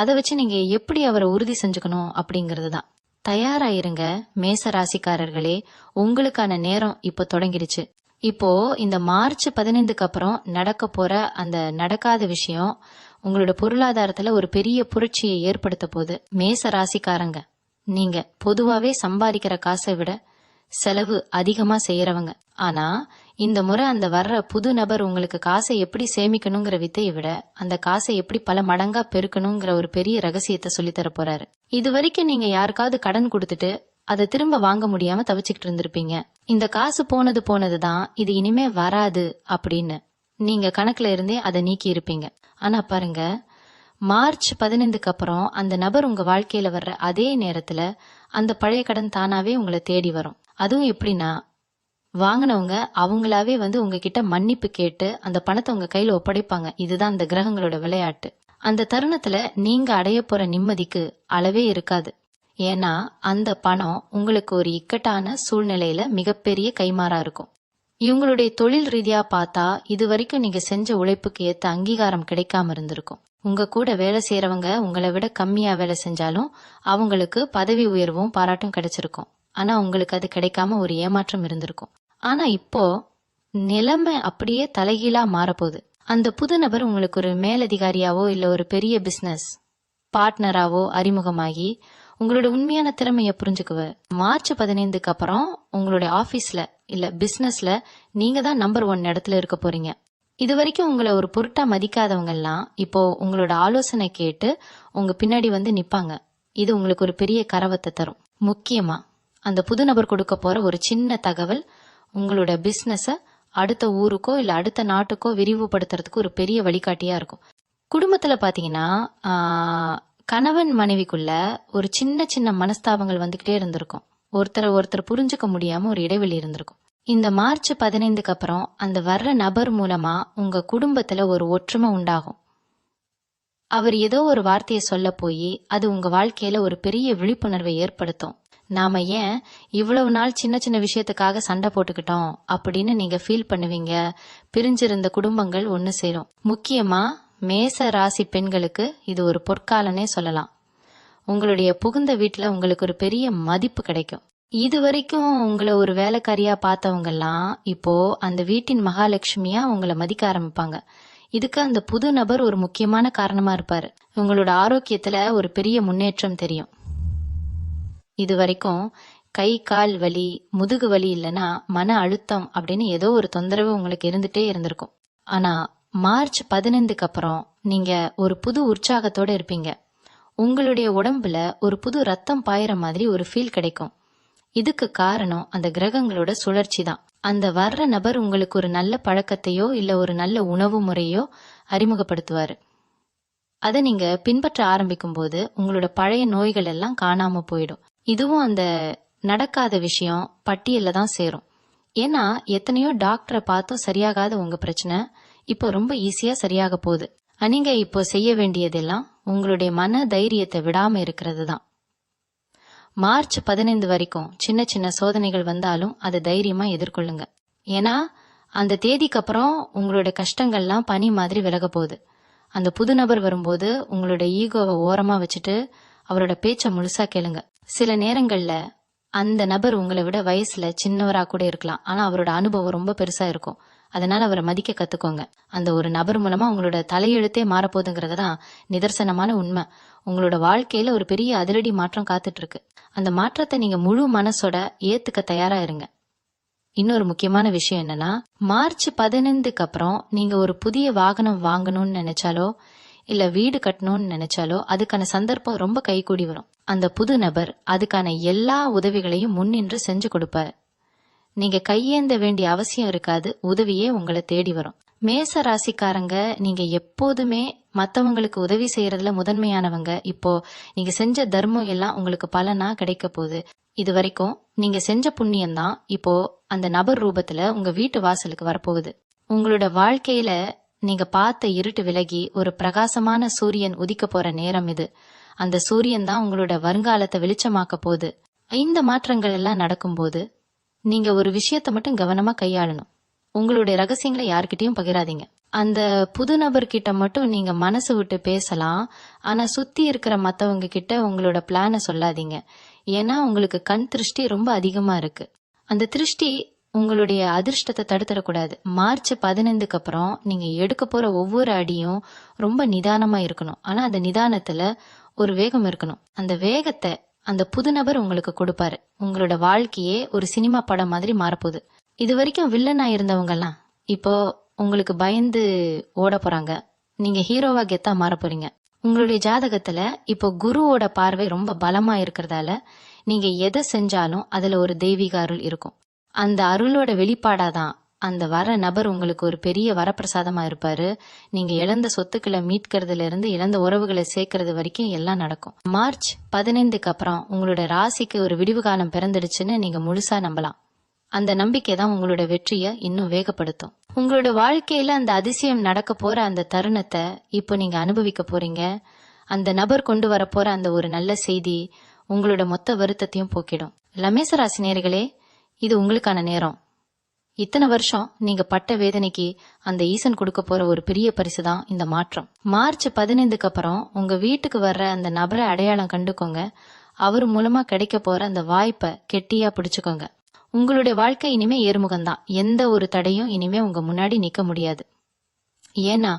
அதை வச்சு நீங்க எப்படி அவரை உறுதி செஞ்சுக்கணும் அப்படிங்கிறது தான். தயாராயிருங்க மேச ராசிக்காரர்களே, உங்களுக்கான நேரம் இப்போ தொடங்கிடுச்சு. இப்போ இந்த மார்ச் 15க்கு அப்புறம் நடக்க போற அந்த நடக்காத விஷயம் உங்களோட பொருளாதாரத்துல ஒரு பெரிய புரட்சியை ஏற்படுத்த போகுது. மேச ராசிக்காரங்க, நீங்க பொதுவாவே சம்பாதிக்கிற காசை விட செலவு அதிகமா செய்யறவங்க. ஆனா இந்த முறை அந்த வர்ற புது நபர் உங்களுக்கு காசை எப்படி சேமிக்கணுங்கிற வித்தையை விட அந்த காசை எப்படி பல மடங்கா பெருக்கணுங்கிற ஒரு பெரிய ரகசியத்தை சொல்லித்தர போறாரு. இது வரைக்கும் நீங்க யாருக்காவது கடன் கொடுத்துட்டு அதை திரும்ப வாங்க முடியாம தவிச்சுக்கிட்டு இருந்திருப்பீங்க. இந்த காசு போனதுதான், இது இனிமே வராது அப்படின்னு நீங்க கணக்குல இருந்தே அதை நீக்கி இருப்பீங்க. ஆனா பாருங்க, மார்ச் 15க்கு அப்புறம் அந்த நபர் உங்க வாழ்க்கையில வர்ற அதே நேரத்துல அந்த பழைய கடன் தானாவே உங்களை தேடி வரும். அதுவும் எப்படின்னா, வாங்கினவங்க அவங்களாவே வந்து உங்ககிட்ட மன்னிப்பு கேட்டு அந்த பணத்தை உங்க கையில ஒப்படைப்பாங்க. இதுதான் அந்த கிரகங்களோட விளையாட்டு. அந்த தருணத்துல நீங்க அடைய போற நிம்மதிக்கு அளவே இருக்காது. ஏன்னா அந்த பணம் உங்களுக்கு ஒரு இக்கட்டான சூழ்நிலையில மிகப்பெரிய கைமாறா இருக்கும். இவங்களுடைய தொழில் ரீதியா பார்த்தா இது வரைக்கும் நீங்க செஞ்ச உழைப்புக்கு ஏத்த அங்கீகாரம் கிடைக்காம இருந்திருக்கும். உங்க கூட வேலை செய்யறவங்க உங்களை விட கம்மியா வேலை செஞ்சாலும் அவங்களுக்கு பதவி உயர்வும் பாராட்டும் கிடைச்சிருக்கும். ஆனா உங்களுக்கு அது கிடைக்காம ஒரு ஏமாற்றம் இருந்திருக்கும். ஆனா இப்போ நிலைமை அப்படியே தலைகீழா மாறப்போகுது. அந்த புது நபர் உங்களுக்கு ஒரு மேலதிகாரியாவோ இல்ல ஒரு பெரிய பிசினஸ் பார்ட்னராவோ அறிமுகமாகி உங்களோட உண்மையான திறமைய புரிஞ்சுக்குவார். மார்ச் 15க்கு அப்புறம் உங்களுடைய ஆபீஸ்ல இல்ல பிசினஸ்ல நீங்க தான் நம்பர் 1 இடத்துல இருக்க போறீங்க. இது வரைக்கும் உங்களை ஒரு பொருட்டா மதிக்காதவங்க எல்லாம் இப்போ உங்களோட ஆலோசனை கேட்டு உங்க பின்னாடி வந்து நிப்பாங்க. இது உங்களுக்கு ஒரு பெரிய கரவத்தை தரும். முக்கியமா அந்த புது நபர் கொடுக்க போற ஒரு சின்ன தகவல் உங்களோட பிசினஸ அடுத்த ஊருக்கோ இல்ல அடுத்த நாட்டுக்கோ விரிவுபடுத்துறதுக்கு ஒரு பெரிய வழிகாட்டியா இருக்கும். குடும்பத்துல பாத்தீங்கன்னா கணவன் மனைவிக்குள்ள ஒரு சின்ன சின்ன மனஸ்தாபங்கள் வந்துகிட்டே இருந்திருக்கும். ஒருத்தர் புரிஞ்சுக்க முடியாம ஒரு இடைவெளி இருந்திருக்கும். இந்த மார்ச் 15க்கு அப்புறம் அந்த வர்ற நபர் மூலமா உங்க குடும்பத்துல ஒரு ஒற்றுமை உண்டாகும். அவர் ஏதோ ஒரு வார்த்தையை சொல்ல போய் அது உங்க வாழ்க்கையில ஒரு பெரிய விழிப்புணர்வை ஏற்படுத்தும். நாம ஏன் இவ்வளவு நாள் சின்ன சின்ன விஷயத்துக்காக சண்டை போட்டுக்கிட்டோம் அப்படின்னு நீங்க ஃபீல் பண்ணுவீங்க. பிரிஞ்சிருந்த குடும்பங்கள் ஒன்னு சேரும். முக்கியமா மேச ராசி பெண்களுக்கு இது ஒரு பொற்காலனே சொல்லலாம். உங்களுடைய புகுந்த வீட்டுல உங்களுக்கு ஒரு பெரிய மதிப்பு கிடைக்கும். இது வரைக்கும் உங்களை ஒரு வேலைக்காரியா பார்த்தவங்க எல்லாம் இப்போ அந்த வீட்டின் மகாலட்சுமியா உங்களை மதிக்க ஆரம்பிப்பாங்க. இதுக்கு அந்த புது நபர் ஒரு முக்கியமான காரணமா இருப்பாரு. உங்களோட ஆரோக்கியத்துல ஒரு பெரிய முன்னேற்றம் தெரியும். இது வரைக்கும் கை கால் வலி, முதுகு வலி இல்லைன்னா மன அழுத்தம் அப்படின்னு ஏதோ ஒரு தொந்தரவு உங்களுக்கு இருந்துட்டே இருந்திருக்கும். ஆனா மார்ச் 15க்கு அப்புறம் நீங்க ஒரு புது உற்சாகத்தோட இருப்பீங்க. உங்களுடைய உடம்புல ஒரு புது ரத்தம் பாயிற மாதிரி ஒரு ஃபீல் கிடைக்கும். இதுக்கு காரணம் அந்த கிரகங்களோட சுழற்சி தான். அந்த வர்ற நபர் உங்களுக்கு ஒரு நல்ல பழக்கத்தையோ இல்ல ஒரு நல்ல உணவு முறையோ அறிமுகப்படுத்துவாரு. அதை நீங்க பின்பற்ற ஆரம்பிக்கும் போது உங்களோட பழைய நோய்கள் எல்லாம் காணாம போயிடும். இதுவும் அந்த நடக்காத விஷயம் பட்டியல்ல தான் சேரும். ஏன்னா எத்தனையோ டாக்டரை பார்த்தும் சரியாகாத உங்க பிரச்சனை இப்போ ரொம்ப ஈஸியா சரியாக போகுது. நீங்க இப்போ செய்ய வேண்டியதெல்லாம் உங்களுடைய மன தைரியத்தை விடாம இருக்கிறது தான். மார்ச் 15 வரைக்கும் சின்ன சின்ன சோதனைகள் வந்தாலும் அதை தைரியமா எதிர்கொள்ளுங்க. ஏன்னா அந்த தேதிக்கு அப்புறம் உங்களோட கஷ்டங்கள்லாம் பனி மாதிரி விலக போகுது. அந்த புது நபர் வரும்போது உங்களோட ஈகோவை ஓரமா வச்சுட்டு அவரோட பேச்ச முழுசா கேளுங்க. சில நேரங்கள்ல அந்த நபர் உங்களை விட வயசுல சின்னவரா கூட இருக்கலாம். ஆனா அவரோட அனுபவம் ரொம்ப பெருசா இருக்கும். அதனால அவரை மதிக்க கத்துக்கோங்க. அந்த ஒரு நபர் மூலமா உங்களோட தலையெழுத்தே மாறப்போகுதுங்கிறது தான் நிதர்சனமான உண்மை. உங்களோட வாழ்க்கையில ஒரு பெரிய அதிரடி மாற்றம் காத்துட்டு இருக்கு. அந்த மாற்றத்தை நீங்க முழு மனசோட ஏத்துக்க தயாரா இருங்க. இன்னொரு முக்கியமான விஷயம் என்னன்னா, மார்ச் 15க்கு அப்புறம் நீங்க ஒரு புதிய வாகனம் வாங்கணும்னு நினைச்சாலோ இல்ல வீடு கட்டணும்னு நினைச்சாலோ அதுக்கான சந்தர்ப்பம் ரொம்ப கைகூடி வரும். அந்த புது நபர் அதுக்கான எல்லா உதவிகளையும் முன்னின்று செஞ்சு கொடுப்பாரு. நீங்க கையேந்த வேண்டிய அவசியம் இருக்காது. உதவியே உங்களை தேடி வரும். மேச ராசிக்காரங்க, நீங்க எப்போதுமே மத்தவங்களுக்கு உதவி செய்யறதுல முதன்மையானவங்க. இப்போ நீங்க செஞ்ச தர்மம் எல்லாம் உங்களுக்கு பலனா கிடைக்க போகுது. இது வரைக்கும் நீங்க செஞ்ச புண்ணியம் தான் இப்போ அந்த நபர் ரூபத்துல உங்க வீட்டு வாசலுக்கு வரப்போகுது. உங்களோட வாழ்க்கையில நீங்க பார்த்த இருட்டு விலகி ஒரு பிரகாசமான சூரியன் உதிக்க போற நேரம் இது. அந்த சூரியன் தான் உங்களோட வருங்காலத்தை வெளிச்சமாக்க போகுது. இந்த மாற்றங்கள் எல்லாம் நடக்கும்போது நீங்க ஒரு விஷயத்த மட்டும் கவனமா கையாளணும். உங்களுடைய ரகசியங்களை யார்கிட்டயும் பகிராதீங்க. அந்த புது நபர்கிட்ட மட்டும் நீங்க மனசு விட்டு பேசலாம். ஆனா சுத்தி இருக்கிற மத்தவங்க கிட்ட உங்களோட பிளான சொல்லாதீங்க. ஏன்னா உங்களுக்கு கண் திருஷ்டி ரொம்ப அதிகமா இருக்கு. அந்த திருஷ்டி உங்களுடைய அதிர்ஷ்டத்தை தடுத்துடக்கூடாது. மார்ச் 15க்கு அப்புறம் நீங்க எடுக்க போற ஒவ்வொரு அடியும் ரொம்ப நிதானமா இருக்கணும். ஆனா அந்த நிதானத்துல ஒரு வேகம் இருக்கணும். அந்த வேகத்தை அந்த புது நபர் உங்களுக்கு கொடுப்பாரு. உங்களோட வாழ்க்கையே ஒரு சினிமா படம் மாதிரி மாறப்போகுது. இது வரைக்கும் வில்லனா இருந்தவங்க எல்லாம் இப்போ உங்களுக்கு பயந்து ஓட போறாங்க. நீங்க ஹீரோவா கெத்தா மாற போறீங்க. உங்களுடைய ஜாதகத்துல இப்போ குருவோட பார்வை ரொம்ப பலமா இருக்கிறதால நீங்க எதை செஞ்சாலும் அதுல ஒரு தெய்வீக அருள் இருக்கும். அந்த அருளோட வெளிப்பாடாதான் அந்த வர நபர் உங்களுக்கு ஒரு பெரிய வரப்பிரசாதமா இருப்பாரு. நீங்க இழந்த சொத்துக்களை மீட்கிறதுல இருந்து இழந்த உறவுகளை சேர்க்கறது வரைக்கும் எல்லாம் நடக்கும். மார்ச் 15க்கு அப்புறம் உங்களோட ராசிக்கு ஒரு விடிவு காலம் பிறந்துடுச்சுன்னு நீங்க முழுசா நம்பலாம். அந்த நம்பிக்கை தான் உங்களோட வெற்றியை இன்னும் வேகப்படுத்தும். உங்களோட வாழ்க்கையில அந்த அதிசயம் நடக்க போற அந்த தருணத்தை இப்போ நீங்க அனுபவிக்க போறீங்க. அந்த நபர் கொண்டு வர போற அந்த ஒரு நல்ல செய்தி உங்களோட மொத்த வருத்தத்தையும் போக்கிடும். மேசராசி நேயர்களே, இது உங்களுக்கான நேரம். இத்தனை வருஷம் நீங்க பட்ட வேதனைக்கு அந்த ஈசன் கொடுக்க போற ஒரு பெரிய பரிசு தான் இந்த மாற்றம். மார்ச் 15க்கு அப்புறம் உங்க வீட்டுக்கு வர்ற அந்த நபரை அடையாளம் கண்டுக்கோங்க. அவர் மூலமா கிடைக்க போற அந்த வாய்ப்பை கெட்டியா பிடிச்சுக்கோங்க. உங்களுடைய வாழ்க்கை இனிமே ஏறுமுகம்தான். எந்த ஒரு தடையும் இனிமே உங்க முன்னாடி நிக்க முடியாது. ஏன்னா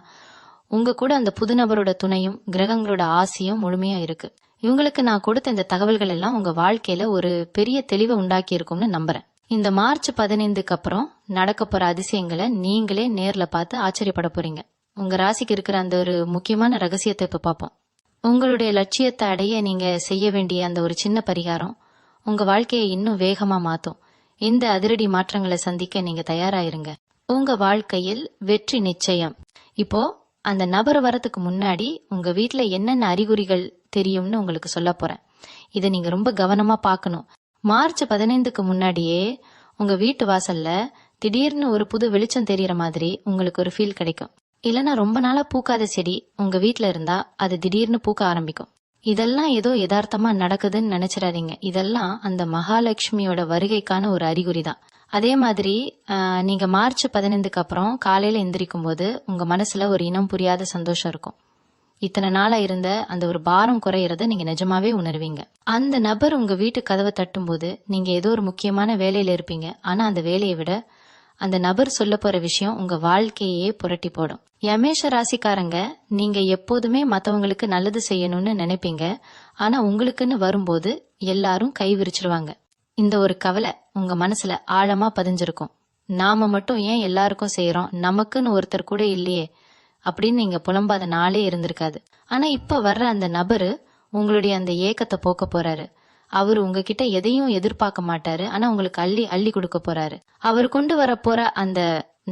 உங்க கூட அந்த புது நபரோட துணையும் கிரகங்களோட ஆசையும் முழுமையா இருக்கு. இவங்களுக்கு நான் கொடுத்த இந்த தகவல்கள் எல்லாம் உங்க வாழ்க்கையில ஒரு பெரிய தெளிவை உண்டாக்கி இருக்கும்னு நம்புறேன். இந்த மார்ச் 15க்கு அப்புறம் நடக்க போற அதிசயங்களை நீங்களே நேர்ல பார்த்து ஆச்சரியப்பட போறீங்க. உங்க ராசிக்கு இருக்கிற அந்த ஒரு முக்கியமான ரகசியத்தை இப்ப பார்ப்போம். உங்களுடைய லட்சியத்தை அடைய நீங்க செய்ய வேண்டிய அந்த ஒரு சின்ன பரிகாரம் உங்க வாழ்க்கையை இன்னும் வேகமா மாத்தும். இந்த அதிரடி மாற்றங்களை சந்திக்க நீங்க தயாராயிருங்க. உங்க வாழ்க்கையில் வெற்றி நிச்சயம். இப்போ அந்த நபர் வரத்துக்கு முன்னாடி உங்க வீட்டுல என்னென்ன அறிகுறிகள் தெரியும்னு உங்களுக்கு சொல்ல போறேன். இதை நீங்க ரொம்ப கவனமா பார்க்கணும். மார்ச் 15க்கு முன்னாடியே உங்க வீட்டு வாசல்ல திடீர்னு ஒரு புது வெளிச்சம் தெரியற மாதிரி உங்களுக்கு ஒரு ஃபீல் கிடைக்கும். இல்லனா ரொம்ப நாளா பூக்காத செடி உங்க வீட்ல இருந்தா அது திடீர்னு பூக்க ஆரம்பிக்கும். இதெல்லாம் ஏதோ யதார்த்தமா நடக்குதுன்னு நினைச்சிடாதீங்க. இதெல்லாம் அந்த மகாலட்சுமியோட வருகைக்கான ஒரு அறிகுறி தான். அதே மாதிரி நீங்க மார்ச் 15க்கு அப்புறம் காலையில எந்திரிக்கும் போது உங்க மனசுல ஒரு இனம் புரியாத சந்தோஷம் இருக்கும். இத்தனை நாளா இருந்த அந்த ஒரு பாரம் குறையறத நீங்க நிஜமாவே உணர்வீங்க. அந்த நபர் உங்க வீட்டு கதவை தட்டும் போது நீங்க ஏதோ ஒரு முக்கியமான வேலையில இருப்பீங்க. ஆனா அந்த வேலையை விட அந்த நபர் சொல்ல போற விஷயம் உங்க வாழ்க்கையே புரட்டி போடும். யமேஷ ராசிக்காரங்க, நீங்க எப்போதுமே மத்தவங்களுக்கு நல்லது செய்யணும்னு நினைப்பீங்க. ஆனா உங்களுக்குன்னு வரும்போது எல்லாரும் கை விரிச்சிருவாங்க. இந்த ஒரு கவலை உங்க மனசுல ஆழமா பதிஞ்சிருக்கும். நாம மட்டும் ஏன் எல்லாருக்கும் செய்யறோம், நமக்குன்னு ஒருத்தர் கூட இல்லையே அப்படின்னு நீங்க புலம்பாத நாளே இருந்திருக்காது. ஆனா இப்ப வர்ற அந்த நபரு உங்களுடைய அந்த ஏக்கத்தை போக்க போறாரு. அவரு உங்ககிட்ட எதையும் எதிர்பார்க்க மாட்டாரு. ஆனா உங்களுக்கு அள்ளி அள்ளி கொடுக்க போறாரு. அவர் கொண்டு வர போற அந்த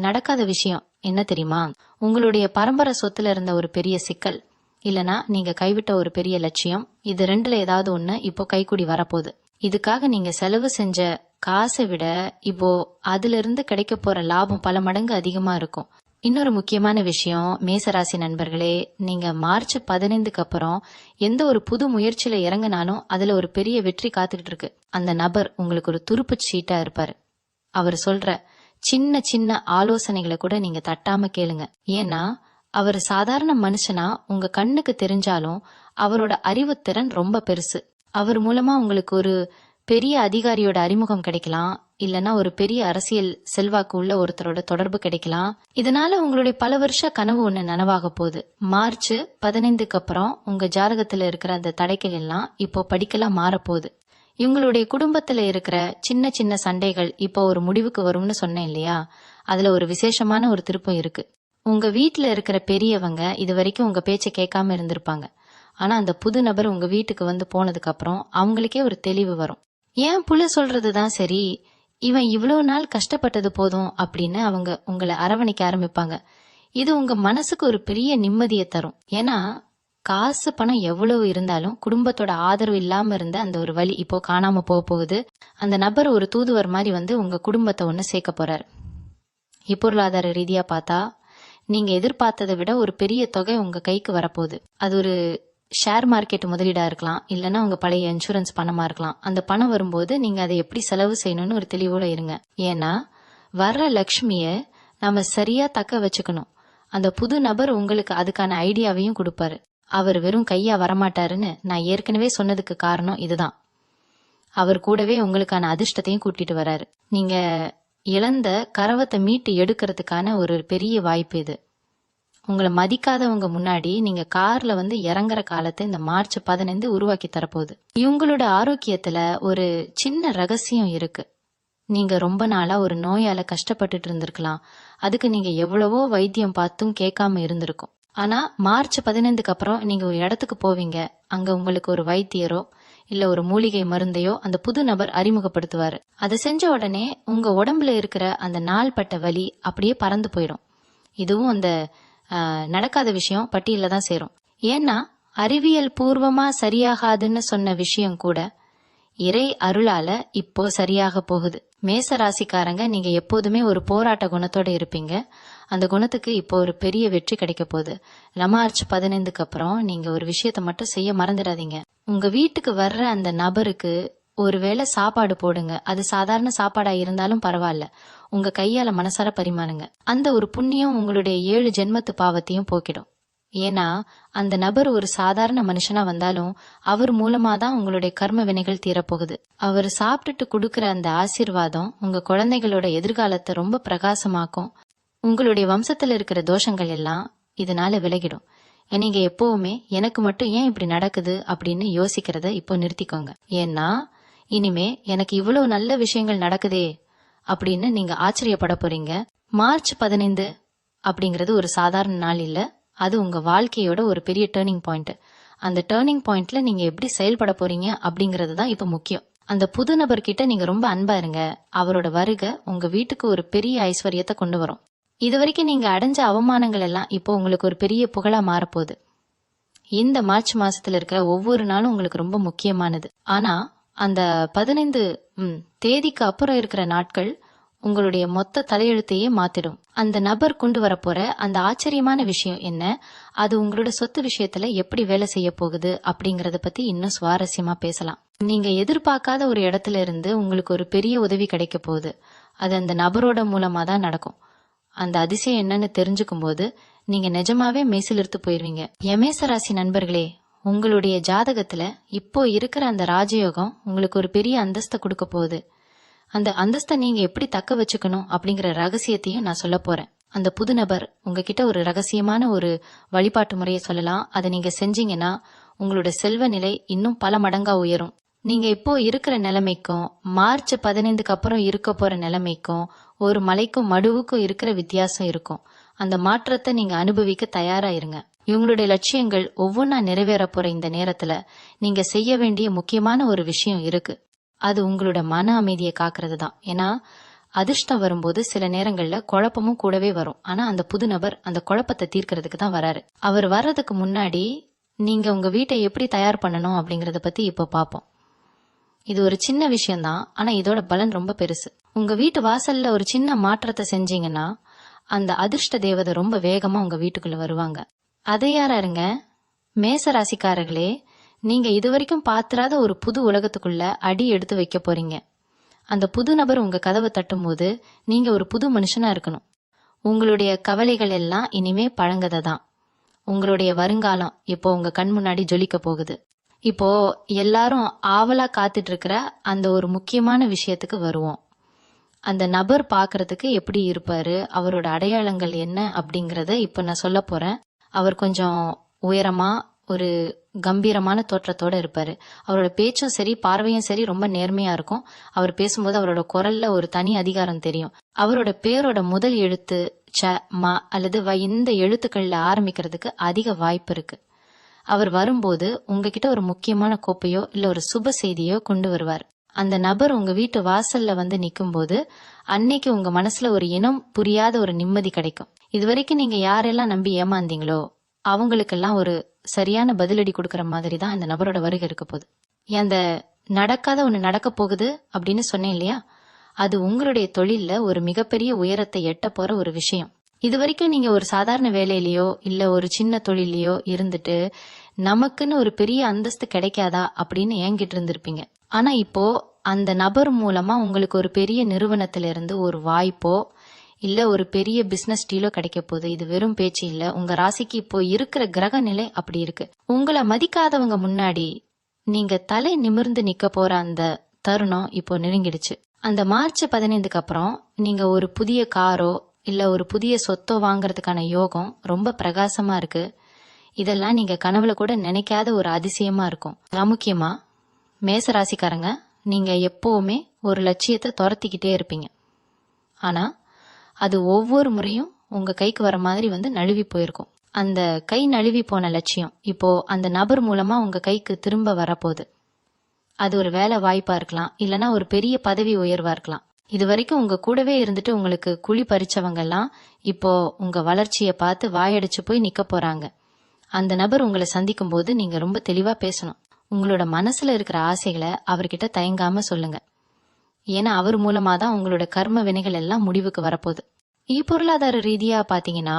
நடக்காத விஷயம் என்ன தெரியுமா? உங்களுடைய பரம்பரை சொத்துல இருந்த ஒரு பெரிய சிக்கல், இல்லனா நீங்க கைவிட்ட ஒரு பெரிய லட்சியம். இது ரெண்டுல ஏதாவது ஒண்ணு இப்போ கைக்கூடி வரப்போகுது. இதுக்காக நீங்க செலவு செஞ்ச காசை விட இப்போ அதுல இருந்து கிடைக்க போற லாபம் பல மடங்கு அதிகமா இருக்கும். இன்னொரு முக்கியமான விஷயம், மேசராசி நண்பர்களே, நீங்க மார்ச் 15க்கு அப்புறம் எந்த ஒரு புது முயற்சியில இறங்கினாலும் அதுல ஒரு பெரிய வெற்றி காத்துக்கிட்டு இருக்கு. அந்த நபர் உங்களுக்கு ஒரு துருப்பு சீட்டா இருப்பாரு. அவர் சொல்ற சின்ன சின்ன ஆலோசனைகளை கூட நீங்க தட்டாம கேளுங்க. ஏன்னா அவர் சாதாரண மனுஷனா உங்க கண்ணுக்கு தெரிஞ்சாலும் அவரோட அறிவுத்திறன் ரொம்ப பெருசு. அவர் மூலமா உங்களுக்கு ஒரு பெரிய அதிகாரியோட அறிமுகம் கிடைக்கலாம், இல்லனா ஒரு பெரிய அரசியல் செல்வாக்கு உள்ள ஒருத்தரோட தொடர்பு கிடைக்கலாம். இதனால உங்களுடைய பல வருஷ கனவு ஒண்ணு நனவாக போகுது. மார்ச் 15க்கு அப்புறம் உங்க ஜாதகத்துல இருக்கிற அந்த தடைகள் எல்லாம் இப்போ படிக்கலாம் மாறப்போகுது. இவங்களுடைய குடும்பத்துல இருக்கிற சின்ன சின்ன சண்டைகள் இப்போ ஒரு முடிவுக்கு வரும்னு சொன்னேன் இல்லையா? அதுல ஒரு விசேஷமான ஒரு திருப்பம் இருக்கு. உங்க வீட்டுல இருக்கிற பெரியவங்க இது வரைக்கும் உங்க பேச்சை கேட்காம இருந்திருப்பாங்க. ஆனா அந்த புது நபர் உங்க வீட்டுக்கு வந்து போனதுக்கு அப்புறம் அவங்களுக்கே ஒரு தெளிவு வரும். ஏன் புள்ள சொல்றதுதான் சரி, இவன் இவ்வளவு நாள் கஷ்டப்பட்டது போதும் அப்படின்னு அவங்க உங்களை அரவணைக்க ஆரம்பிப்பாங்க. இது உங்க மனசுக்கு ஒரு பெரிய நிம்மதியை தரும். ஏன்னா காசு பணம் எவ்வளவு இருந்தாலும் குடும்பத்தோட ஆதரவு இல்லாம இருந்த அந்த ஒரு வலி இப்போ காணாம போக போகுது. அந்த நபர் ஒரு தூதுவர் மாதிரி வந்து உங்க குடும்பத்தை ஒண்ணு சேர்க்க போறாரு. பொருளாதார ரீதியா பார்த்தா நீங்க எதிர்பார்த்ததை விட ஒரு பெரிய தொகை உங்க கைக்கு வரப்போகுது. அது ஒரு ஷேர் மார்க்கெட் முதலீடா இருக்கலாம், இல்லைன்னா உங்க பழைய இன்சூரன்ஸ் பணமா இருக்கலாம். அந்த பணம் வரும்போது நீங்க அதை எப்படி செலவு செய்யணும்னு ஒரு தெளிவோட இருங்க. ஏன்னா வர்ற லட்சுமிய நாம சரியா தக்க வச்சுக்கணும். அந்த புது நபர் உங்களுக்கு அதுக்கான ஐடியாவையும் கொடுப்பாரு. அவர் வெறும் கையா வரமாட்டாருன்னு நான் ஏற்கனவே சொன்னதுக்கு காரணம் இதுதான். அவர் கூடவே உங்களுக்கான அதிர்ஷ்டத்தையும் கூட்டிட்டு வராரு. நீங்க இழந்த கரவத்தை மீட்டு எடுக்கிறதுக்கான ஒரு பெரிய வாய்ப்பு இது. உங்களை மதிக்காதவங்க முன்னாடி நீங்க கார்ல வந்து இறங்குற காலத்தை இந்த மார்ச் 15 உருவாக்கி தரப்போகுது. இவங்களோட ஆரோக்கியத்துல ஒரு சின்ன ரகசியம் இருக்கு. நீங்க ரொம்ப நாளா ஒரு நோயால கஷ்டப்பட்டுட்டு இருந்திருக்கலாம். அதுக்கு நீங்க எவ்வளவோ வைத்தியம் பார்த்தும் கேட்காம இருந்திருக்கும். ஆனா மார்ச் 15க்கு அப்புறம் நீங்க ஒரு இடத்துக்கு போவீங்க. அங்க உங்களுக்கு ஒரு வைத்தியரோ இல்ல ஒரு மூலிகை மருந்தையோ அந்த புது நபர் அறிமுகப்படுத்துவாரு. அதை செஞ்ச உடனே உங்க உடம்புல இருக்கிற அந்த நாள்பட்ட வலி அப்படியே பறந்து போயிடும். இதுவும் அந்த நடக்காத விஷயம் பட்டியல தான் சேரும். ஏன்னா அறிவியல் பூர்வமா சரியாகாதுன்னு சொன்ன விஷயம் கூட இறை அருளால இப்போ சரியாக போகுது. மேச ராசிக்காரங்க, நீங்க எப்போதுமே ஒரு போராட்ட குணத்தோட இருப்பீங்க. அந்த குணத்துக்கு இப்போ ஒரு பெரிய வெற்றி கிடைக்க போகுது. மார்ச் 15க்கு அப்புறம் நீங்க ஒரு விஷயத்த மட்டும் செய்ய மறந்துடாதீங்க. உங்க வீட்டுக்கு வர்ற அந்த நபருக்கு ஒருவேளை சாப்பாடு போடுங்க. அது சாதாரண சாப்பாடா இருந்தாலும் பரவாயில்ல, உங்க கையால மனசார பரிமாறுங்க. அந்த ஒரு புண்ணியம் உங்களுடைய 7 ஜென்மத்து பாவத்தையும் போக்கிடும். ஏன்னா அந்த நபர் ஒரு சாதாரண மனுஷனா வந்தாலும் அவர் மூலமா தான் உங்களுடைய கர்ம வினைகள் தீரப்போகுது. அவர் சாப்பிட்டுட்டு கொடுக்கற அந்த ஆசீர்வாதம் உங்க குழந்தைகளோட எதிர்காலத்தை ரொம்ப பிரகாசமாக்கும். உங்களுடைய வம்சத்துல இருக்கிற தோஷங்கள் எல்லாம் இதனால விலகிடும். நீங்க எப்பவுமே எனக்கு மட்டும் ஏன் இப்படி நடக்குது அப்படின்னு யோசிக்கிறத இப்போ நிறுத்திக்கோங்க. ஏன்னா இனிமே எனக்கு இவ்வளவு நல்ல விஷயங்கள் நடக்குதே அப்படின்னு நீங்க ஆச்சரியப்பட போறீங்க. மார்ச் 15 அப்படிங்கறது ஒரு சாதாரண நாள் இல்ல, அது உங்க வாழ்க்கையோட ஒரு பெரிய டேர்னிங் பாயிண்ட். அந்த டேர்னிங் பாயிண்ட்ல நீங்க எப்படி செயல்பட போறீங்க அப்படிங்கறது தான் இப்ப முக்கியம். அந்த புது நபர்கிட்ட நீங்க ரொம்ப அன்பா இருங்க. அவரோட வருகை உங்க வீட்டுக்கு ஒரு பெரிய ஐஸ்வர்யத்தை கொண்டு வரும். இது வரைக்கும் நீங்க அடைஞ்ச அவமானங்கள் எல்லாம் இப்போ உங்களுக்கு ஒரு பெரிய புகழா மாறப்போகுது. இந்த மார்ச் மாசத்துல இருக்கிற ஒவ்வொரு நாளும் உங்களுக்கு ரொம்ப முக்கியமானது. ஆனா அந்த 15 தேதிக்கு அப்புறம் இருக்கிற நாட்கள் உங்களுடைய மொத்த தலையெழுத்தையே மாத்திடும். அந்த நபர் கொண்டு வரப்போற அந்த ஆச்சரியமான விஷயம் என்ன, அது உங்களோட சொத்து விஷயத்துல எப்படி வேலை செய்ய போகுது அப்படிங்கறத பத்தி இன்னும் சுவாரஸ்யமா பேசலாம். நீங்க எதிர்பார்க்காத ஒரு இடத்துல இருந்து உங்களுக்கு ஒரு பெரிய உதவி கிடைக்க போகுது. அது அந்த நபரோட மூலமா தான் நடக்கும். அந்த அதிசயம் என்னன்னு தெரிஞ்சுக்கும் போது நீங்க நிஜமாவே மெய்சிலிர்த்து போயிருவீங்க. யமேச ராசி நண்பர்களே, உங்களுடைய ஜாதகத்துல இப்போ இருக்கிற அந்த ராஜயோகம் உங்களுக்கு ஒரு பெரிய அந்தஸ்தை கொடுக்க போகுது. அந்த அந்தஸ்தை நீங்க எப்படி தக்க வச்சுக்கணும் அப்படிங்கிற ரகசியத்தையும் நான் சொல்ல போறேன். அந்த புது நபர் உங்ககிட்ட ஒரு ரகசியமான ஒரு வழிபாட்டு முறையை சொல்லலாம். அதை நீங்க செஞ்சீங்கன்னா உங்களோட செல்வ நிலை இன்னும் பல மடங்கா உயரும். நீங்க இப்போ இருக்கிற நிலைமைக்கும் மார்ச் 15க்கு அப்புறம் இருக்க போற நிலைமைக்கும் ஒரு மலைக்கும் மடுவுக்கும் இருக்கிற வித்தியாசம் இருக்கும். அந்த மாற்றத்தை நீங்க அனுபவிக்க தயாரா இருங்க. இவங்களுடைய லட்சியங்கள் ஒவ்வொன்னா நிறைவேற போற இந்த நேரத்துல நீங்க செய்ய வேண்டிய முக்கியமான ஒரு விஷயம் இருக்கு. அது உங்களோட மன அமைதியை காக்குறது தான். ஏன்னா அதிர்ஷ்டம் வரும்போது சில நேரங்கள்ல குழப்பமும் கூடவே வரும். ஆனா அந்த புது நபர் அந்த குழப்பத்தை தீர்க்கறதுக்கு தான் வராரு. அவர் வர்றதுக்கு முன்னாடி நீங்க உங்க வீட்டை எப்படி தயார் பண்ணணும் அப்படிங்கறத பத்தி இப்போ பாப்போம். இது ஒரு சின்ன விஷயம்தான், ஆனா இதோட பலன் ரொம்ப பெருசு. உங்க வீட்டு வாசல்ல ஒரு சின்ன மாற்றத்தை செஞ்சீங்கன்னா அந்த அதிர்ஷ்ட தேவதை ரொம்ப வேகமா உங்க வீட்டுக்குள்ள வருவாங்க. அதை யாராருங்க? மேச ராசிக்காரர்களே, நீங்க இதுவரைக்கும் பாத்திராத ஒரு புது உலகத்துக்குள்ள அடி எடுத்து வைக்க போறீங்க. அந்த புது நபர் உங்க கதவை தட்டும் போது நீங்க ஒரு புது மனுஷனா இருக்கணும். உங்களுடைய கவலைகள் எல்லாம் இனிமே பழங்கதை தான். உங்களுடைய வருங்காலம் இப்போ உங்க கண் முன்னாடி ஜொலிக்க போகுது. இப்போ எல்லாரும் ஆவலா காத்துட்டு இருக்கிற அந்த ஒரு முக்கியமான விஷயத்துக்கு வருவோம். அந்த நபர் பாக்குறதுக்கு எப்படி இருப்பாரு, அவரோட அடையாளங்கள் என்ன அப்படிங்கறத இப்ப நான் சொல்ல போறேன். அவர் கொஞ்சம் உயரமா ஒரு கம்பீரமான தோற்றத்தோட இருப்பாரு. அவரோட பேச்சும் சரி பார்வையும் சரி ரொம்ப நேர்மையா இருக்கும். அவர் பேசும்போது அவரோட குரல்ல ஒரு தனி அதிகாரம் தெரியும். அவரோட பேரோட முதல் எழுத்து ச ம அல்லது வ இந்த எழுத்துக்கள்ல ஆரம்பிக்கிறதுக்கு அதிக வாய்ப்பு இருக்கு. அவர் வரும்போது உங்ககிட்ட ஒரு முக்கியமான கோப்பையோ இல்ல ஒரு சுப செய்தியோ கொண்டு வருவார். அந்த நபர் உங்க வீட்டு வாசல்ல வந்து நிக்கும் போது அன்னைக்கு உங்க மனசுல ஒரு இனம் புரியாத ஒரு நிம்மதி கிடைக்கும். இதுவரைக்கும் நீங்க யாரெல்லாம் நம்பி ஏமாந்தீங்களோ அவங்களுக்கெல்லாம் ஒரு சரியான பதிலடி கொடுக்கற மாதிரி தான் அந்த நபரோட வருகை இருக்க போகுது. அந்த நடக்காத ஒண்ணு நடக்க போகுது அப்படின்னு சொன்னேன் இல்லையா, அது உங்களுடைய தொழில்ல ஒரு மிகப்பெரிய உயரத்தை எட்ட போற ஒரு விஷயம். இது வரைக்கும் நீங்க ஒரு சாதாரண வேலையிலயோ இல்ல ஒரு சின்ன தொழிலையோ இருந்துட்டு நமக்குன்னு ஒரு பெரிய அந்தஸ்து கிடைக்காதா அப்படின்னு ஏங்கிட்டு இருந்திருப்பீங்க. ஆனா இப்போ அந்த நபர் மூலமா உங்களுக்கு ஒரு பெரிய நிறுவனத்தில இருந்து ஒரு வாய்ப்போ இல்ல ஒரு பெரிய பிசினஸ் டீலோ கிடைக்க போகுது. இது வெறும் பேச்சு இல்ல. உங்க ராசிக்கு இப்போ இருக்கிற கிரக நிலை அப்படி இருக்கு. உங்களை மதிக்காதவங்க முன்னாடி நீங்க தலை நிமிர்ந்து நிக்க போற அந்த தருணம் இப்போ நெருங்கிடுச்சு. அந்த மார்ச் 15க்கு அப்புறம் நீங்க ஒரு புதிய காரோ இல்ல ஒரு புதிய சொத்தோ வாங்கறதுக்கான யோகம் ரொம்ப பிரகாசமா இருக்கு. இதெல்லாம் நீங்க கனவுல கூட நினைக்காத ஒரு அதிசயமா இருக்கும். முக்கியமா மேச ராசிக்காரங்க, நீங்க எப்பவுமே ஒரு லட்சியத்தை துரத்திக்கிட்டே இருப்பீங்க. ஆனா அது ஒவ்வொரு முறையும் உங்க கைக்கு வர மாதிரி வந்து நழுவி போயிருக்கும். அந்த கை நழுவி போன லட்சியம் இப்போ அந்த நபர் மூலமா உங்க கைக்கு திரும்ப வரப்போகுது. அது ஒரு வேலை வாய்ப்பா இருக்கலாம், இல்லனா ஒரு பெரிய பதவி உயர்வா இருக்கலாம். இது வரைக்கும் உங்க கூடவே இருந்துட்டு உங்களுக்கு குழி பறிச்சவங்க எல்லாம் இப்போ உங்க வளர்ச்சியை பார்த்து வாயடிச்சு போய் நிக்க போறாங்க. அந்த நபர் உங்களை சந்திக்கும் போது நீங்க ரொம்ப தெளிவா பேசணும். உங்களோட மனசுல இருக்கிற ஆசைகளை அவர்கிட்ட தயங்காம சொல்லுங்க. ஏன்னா அவர் மூலமா தான் உங்களோட கர்ம வினைகள் எல்லாம் முடிவுக்கு வரப்போகுது. பொருளாதார ரீதியா பாத்தீங்கன்னா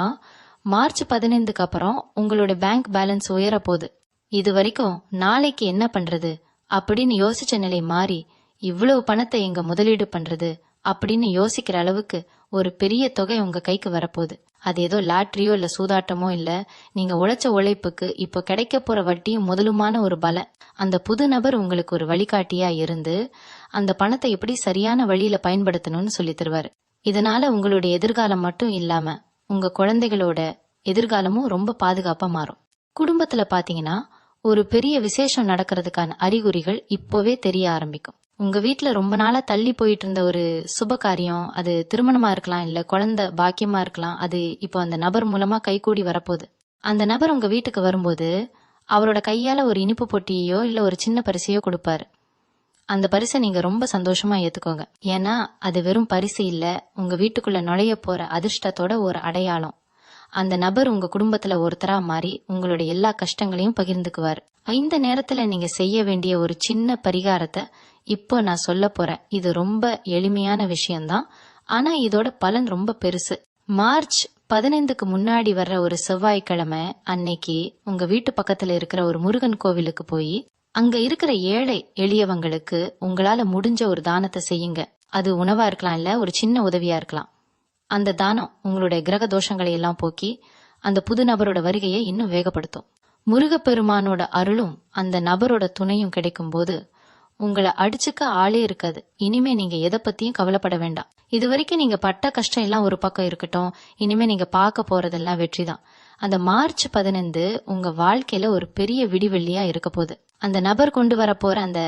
மார்ச் 15க்கு அப்புறம் உங்களோட பேங்க் பேலன்ஸ் உயர போகுது. இது வரைக்கும் நாளைக்கு என்ன பண்றது அப்படின்னு யோசிச்ச நிலை மாறி இவ்வளவு பணத்தை எங்க முதலீடு பண்றது அப்படின்னு யோசிக்கிற அளவுக்கு ஒரு பெரிய தொகை உங்க கைக்கு வரப்போகுது. அது ஏதோ லாட்டரியோ இல்ல சூதாட்டமோ இல்ல, நீங்க உழைச்ச உழைப்புக்கு இப்போ கிடைக்க போற வட்டியும் முதலுமான ஒரு பலம். அந்த புது நபர் உங்களுக்கு ஒரு வழிகாட்டியா இருந்து அந்த பணத்தை எப்படி சரியான வழியில பயன்படுத்தணும்னு சொல்லி தருவாரு. இதனால உங்களுடைய எதிர்காலம் மட்டும் இல்லாம உங்க குழந்தைகளோட எதிர்காலமும் ரொம்ப பாதுகாப்பா மாறும். குடும்பத்துல பாத்தீங்கன்னா ஒரு பெரிய விசேஷம் நடக்கிறதுக்கான அறிகுறிகள் இப்போவே தெரிய ஆரம்பிக்கும். உங்க வீட்டுல ரொம்ப நாளா தள்ளி போயிட்டு இருந்த ஒரு சுப காரியம், அது திருமணமா இருக்கலாம் இல்ல குழந்தை பாக்கியமா இருக்கலாம், அது இப்போ அந்த நபர் மூலமா கைகூடி வரப்போகுது. அந்த நபர் உங்க வீட்டுக்கு வரும்போது அவரோட கையால ஒரு இனிப்பு பொட்டியோ இல்ல ஒரு சின்ன பரிசையோ கொடுப்பாரு. அந்த பரிசை நீங்க ரொம்ப சந்தோஷமா ஏத்துக்கோங்க. ஏன்னா அது வெறும் பரிசு இல்ல, உங்க வீட்டுக்குள்ள நுழைய போற அதிர்ஷ்டத்தோட ஒரு அடையாளம். அந்த நபர் உங்க குடும்பத்துல ஒருத்தரா மாறி உங்களுடைய எல்லா கஷ்டங்களையும் பகிர்ந்துக்குவார். இந்த நேரத்துல நீங்க செய்ய வேண்டிய ஒரு சின்ன பரிகாரத்தை இப்போ நான் சொல்ல போறேன். இது ரொம்ப எளிமையான விஷயம்தான், ஆனா இதோட பலன் ரொம்ப பெருசு. மார்ச் 15க்கு முன்னாடி வர்ற ஒரு செவ்வாய்க்கிழமை அன்னைக்கு உங்க வீட்டு பக்கத்துல இருக்கிற ஒரு முருகன் கோவிலுக்கு போய் அங்க இருக்கிற ஏழை எளியவங்களுக்கு உங்களால முடிஞ்ச ஒரு தானத்தை செய்யுங்க. அது உணவா இருக்கலாம், இல்ல ஒரு சின்ன உதவியா இருக்கலாம். அந்த தானம் உங்களுடைய கிரக தோஷங்களை எல்லாம் போக்கி அந்த புது நபரோட வருகையை இன்னும் வேகப்படுத்தும். முருகப்பெருமானோட அருளும் அந்த நபரோட துணையும் கிடைக்கும் போது உங்களை அடிச்சுக்க ஆளே இருக்காது. இனிமே நீங்க எதை பத்தியும் கவலைப்பட வேண்டாம். இது வரைக்கும் நீங்க பட்ட கஷ்டம் எல்லாம் ஒரு பக்கம் இருக்கட்டும், இனிமே நீங்க பார்க்க போறதெல்லாம் வெற்றிதான். அந்த மார்ச் 15 உங்க வாழ்க்கையில ஒரு பெரிய விடிவெள்ளியா இருக்க போகுது. அந்த நபர் கொண்டு வர போற அந்த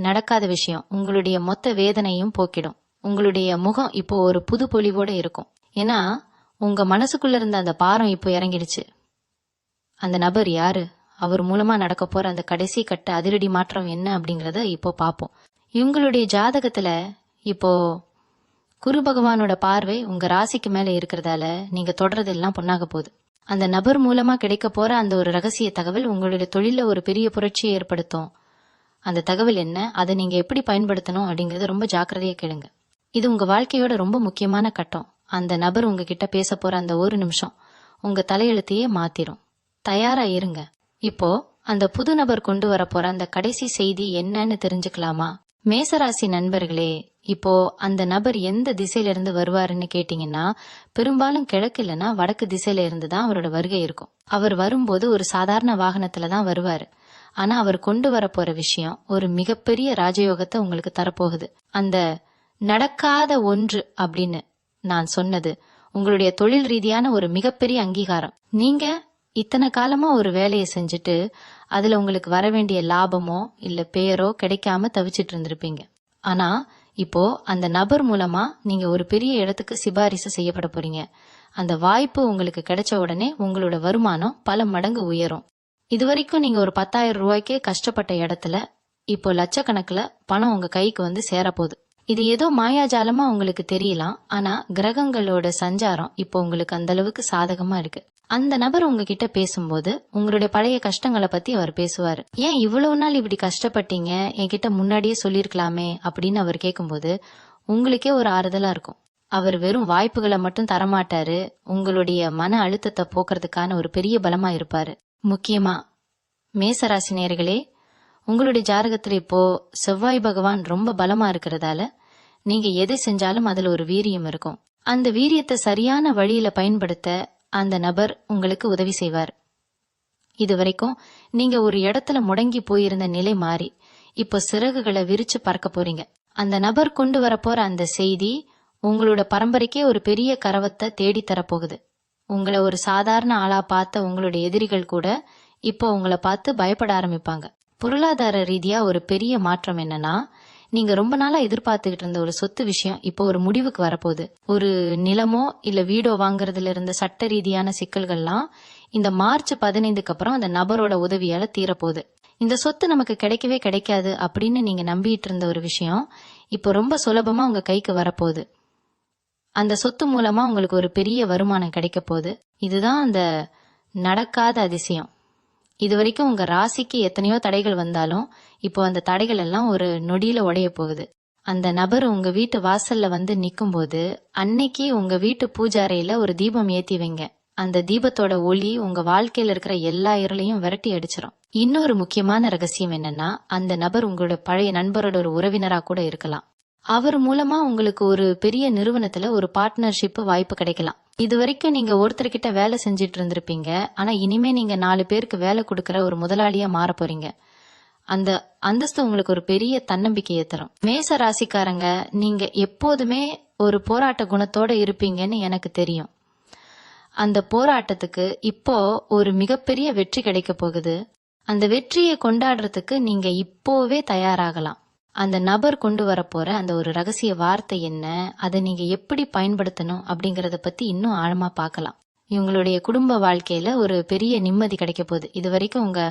நடக்காத விஷயம் உங்களுடைய மொத்த வேதனையும் போக்கிடும். உங்களுடைய முகம் இப்போ ஒரு புது பொலிவோட இருக்கும். ஏன்னா உங்க மனசுக்குள்ள இருந்த அந்த பாரம் இப்போ இறங்கிடுச்சு. அந்த நபர் யாரு, அவர் மூலமா நடக்க போற அந்த கடைசி கட்ட அதிரடி மாற்றம் என்ன அப்படிங்கறத இப்போ பாப்போம். இவங்களுடைய ஜாதகத்துல இப்போ குரு பகவானோட பார்வை உங்க ராசிக்கு மேல இருக்கிறதால நீங்க தொடர்றதெல்லாம் பொண்ணாக போகுது. அந்த நபர் மூலமா கிடைக்க போற அந்த ஒரு ரகசிய தகவல் உங்களுடைய தொழில ஒரு பெரிய புரட்சியை ஏற்படுத்தும். அந்த தகவல் என்ன, அதை நீங்க எப்படி பயன்படுத்தணும் அப்படிங்கறத ரொம்ப ஜாக்கிரதையா கேளுங்க. இது உங்க வாழ்க்கையோட ரொம்ப முக்கியமான கட்டம். அந்த நபர் உங்ககிட்ட பேச போற அந்த ஒரு நிமிஷம் உங்க தலையெழுத்தையே மாத்திரும். தயாரா இருங்க. இப்போ அந்த புது நபர் கொண்டு வர போற அந்த கடைசி செய்தி என்னன்னு தெரிஞ்சுக்கலாமா? மேசராசி நண்பர்களே, இப்போ அந்த நபர் எந்த திசையில இருந்து வருவாருன்னு கேட்டீங்கன்னா பெரும்பாலும் கிழக்கு இல்லைன்னா வடக்கு திசையில இருந்து தான் அவரோட வருகை இருக்கும். அவர் வரும்போது ஒரு சாதாரண வாகனத்துல தான் வருவாரு. ஆனா அவர் கொண்டு வர போற விஷயம் ஒரு மிகப்பெரிய ராஜயோகத்தை உங்களுக்கு தரப்போகுது. அந்த நடக்காத ஒன்று அப்படின்னு நான் சொன்னது உங்களுடைய தொழில் ரீதியான ஒரு மிகப்பெரிய அங்கீகாரம். நீங்க இத்தனை காலமா ஒரு வேலையை செஞ்சுட்டு அதுல உங்களுக்கு வர வேண்டிய லாபமோ இல்ல பேரோ கிடைக்காம தவிச்சிட்டு இருந்திருப்பீங்க. ஆனா இப்போ அந்த நபர் மூலமா நீங்க ஒரு பெரிய இடத்துக்கு சிபாரிசு செய்யப்பட போறீங்க. அந்த வாய்ப்பு உங்களுக்கு கிடைச்ச உடனே உங்களோட வருமானம் பல மடங்கு உயரும். இதுவரைக்கும் நீங்க ஒரு 10,000 ரூபாய்க்கே கஷ்டப்பட்ட இடத்துல இப்போ லட்சக்கணக்குல பணம் உங்க கைக்கு வந்து சேரப்போகுது. இது ஏதோ மாயாஜாலமா உங்களுக்கு தெரியலாம், ஆனா கிரகங்களோட சஞ்சாரம் இப்போ உங்களுக்கு அந்த அளவுக்கு சாதகமா இருக்கு. அந்த நபர் உங்ககிட்ட பேசும்போது உங்களுடைய பழைய கஷ்டங்களை பத்தி அவர் பேசுவாரு. ஏன் இவ்வளவு நாள் இப்படி கஷ்டப்பட்டீங்க, என்கிட்ட முன்னாடியே சொல்லிருக்கலாமே அப்படின்னு அவர் கேட்கும்போது உங்களுக்கே ஒரு ஆறுதலா இருக்கும். அவர் வெறும் வாய்ப்புகளை மட்டும் தரமாட்டாரு, உங்களுடைய மன அழுத்தத்தை போக்குறதுக்கான ஒரு பெரிய பலமா இருப்பாரு. முக்கியமா மேசராசி நேயர்களே, உங்களுடைய ஜாதகத்துல இப்போ செவ்வாய் பகவான் ரொம்ப பலமா இருக்கிறதால நீங்க எதை செஞ்சாலும் அதுல ஒரு வீரியம் இருக்கும். அந்த வீரியத்தை சரியான வழியில பயன்படுத்த அந்த நபர் உங்களுக்கு உதவி செய்வார். இதுவரைக்கும் நீங்க ஒரு இடத்துல முடங்கி போயிருந்த நிலை மாறி இப்போ சிறகுகளை விரிச்சு பறக்க போறீங்க. அந்த நபர் கொண்டு வர போற அந்த செய்தி உங்களோட பரம்பரைக்கே ஒரு பெரிய கரவத்தை தேடி தரப்போகுது. உங்களை ஒரு சாதாரண ஆளா பார்த்த உங்களுடைய எதிரிகள் கூட இப்போ உங்களை பார்த்து பயப்பட ஆரம்பிப்பாங்க. பொருளாதார ரீதியா ஒரு பெரிய மாற்றம் என்னன்னா, நீங்க ரொம்ப நாளா எதிர்பார்த்துக்கிட்டு இருந்த ஒரு சொத்து விஷயம் இப்போ ஒரு முடிவுக்கு வரப்போகுது. ஒரு நிலமோ இல்ல வீடோ வாங்குறதுல இருந்த சட்ட ரீதியான சிக்கல்கள்லாம் இந்த மார்ச் 15க்கு அப்புறம் அந்த நபரோட உதவியால தீரப்போகுது. இந்த சொத்து நமக்கு கிடைக்கவே கிடைக்காது அப்படின்னு நீங்க நம்பிட்டு இருந்த ஒரு விஷயம் இப்போ ரொம்ப சுலபமா உங்க கைக்கு வரப்போகுது. அந்த சொத்து மூலமா உங்களுக்கு ஒரு பெரிய வருமானம் கிடைக்க போகுது. இதுதான் அந்த நடக்காத அதிசயம். இது வரைக்கும் உங்க ராசிக்கு எத்தனையோ தடைகள் வந்தாலும் இப்போ அந்த தடைகள் எல்லாம் ஒரு நொடியில உடைய போகுது. அந்த நபர் உங்க வீட்டு வாசல்ல வந்து நிக்கும் போது அன்னைக்கு உங்க வீட்டு பூஜை அறையில ஒரு தீபம் ஏத்தி வைங்க. அந்த தீபத்தோட ஒளி உங்க வாழ்க்கையில இருக்கிற எல்லா இருளையும் விரட்டி அடிச்சிடும். இன்னொரு முக்கியமான ரகசியம் என்னன்னா, அந்த நபர் உங்களோட பழைய நண்பரோட ஒரு உறவினரா கூட இருக்கலாம். அவர் மூலமா உங்களுக்கு ஒரு பெரிய நிறுவனத்துல ஒரு பார்ட்னர்ஷிப் வாய்ப்பு கிடைக்கலாம். இது வரைக்கும் நீங்க ஒருத்தர்கிட்ட வேலை செஞ்சிட்டு இருந்திருப்பீங்க, ஆனா இனிமே நீங்க 4 பேருக்கு வேலை கொடுக்கற ஒரு முதலாளியா மாற போறீங்க. அந்த அந்தஸ்து உங்களுக்கு ஒரு பெரிய தன்னம்பிக்கையை தரும். மேச ராசிக்காரங்க, நீங்க எப்போதுமே ஒரு போராட்ட குணத்தோட இருப்பீங்கன்னு எனக்கு தெரியும். அந்த போராட்டத்துக்கு இப்போ ஒரு மிகப்பெரிய வெற்றி கிடைக்க போகுது. அந்த வெற்றியை கொண்டாடுறதுக்கு நீங்க இப்போவே தயாராகலாம். அந்த நபர் கொண்டு வர போற அந்த ஒரு ரகசிய வார்த்தை என்ன, அதை நீங்க எப்படி பயன்படுத்தணும் அப்படிங்கறத பத்தி இன்னும் ஆழமா பார்க்கலாம். இவங்களுடைய குடும்ப வாழ்க்கையில ஒரு பெரிய நிம்மதி கிடைக்க போகுது. இது வரைக்கும் உங்க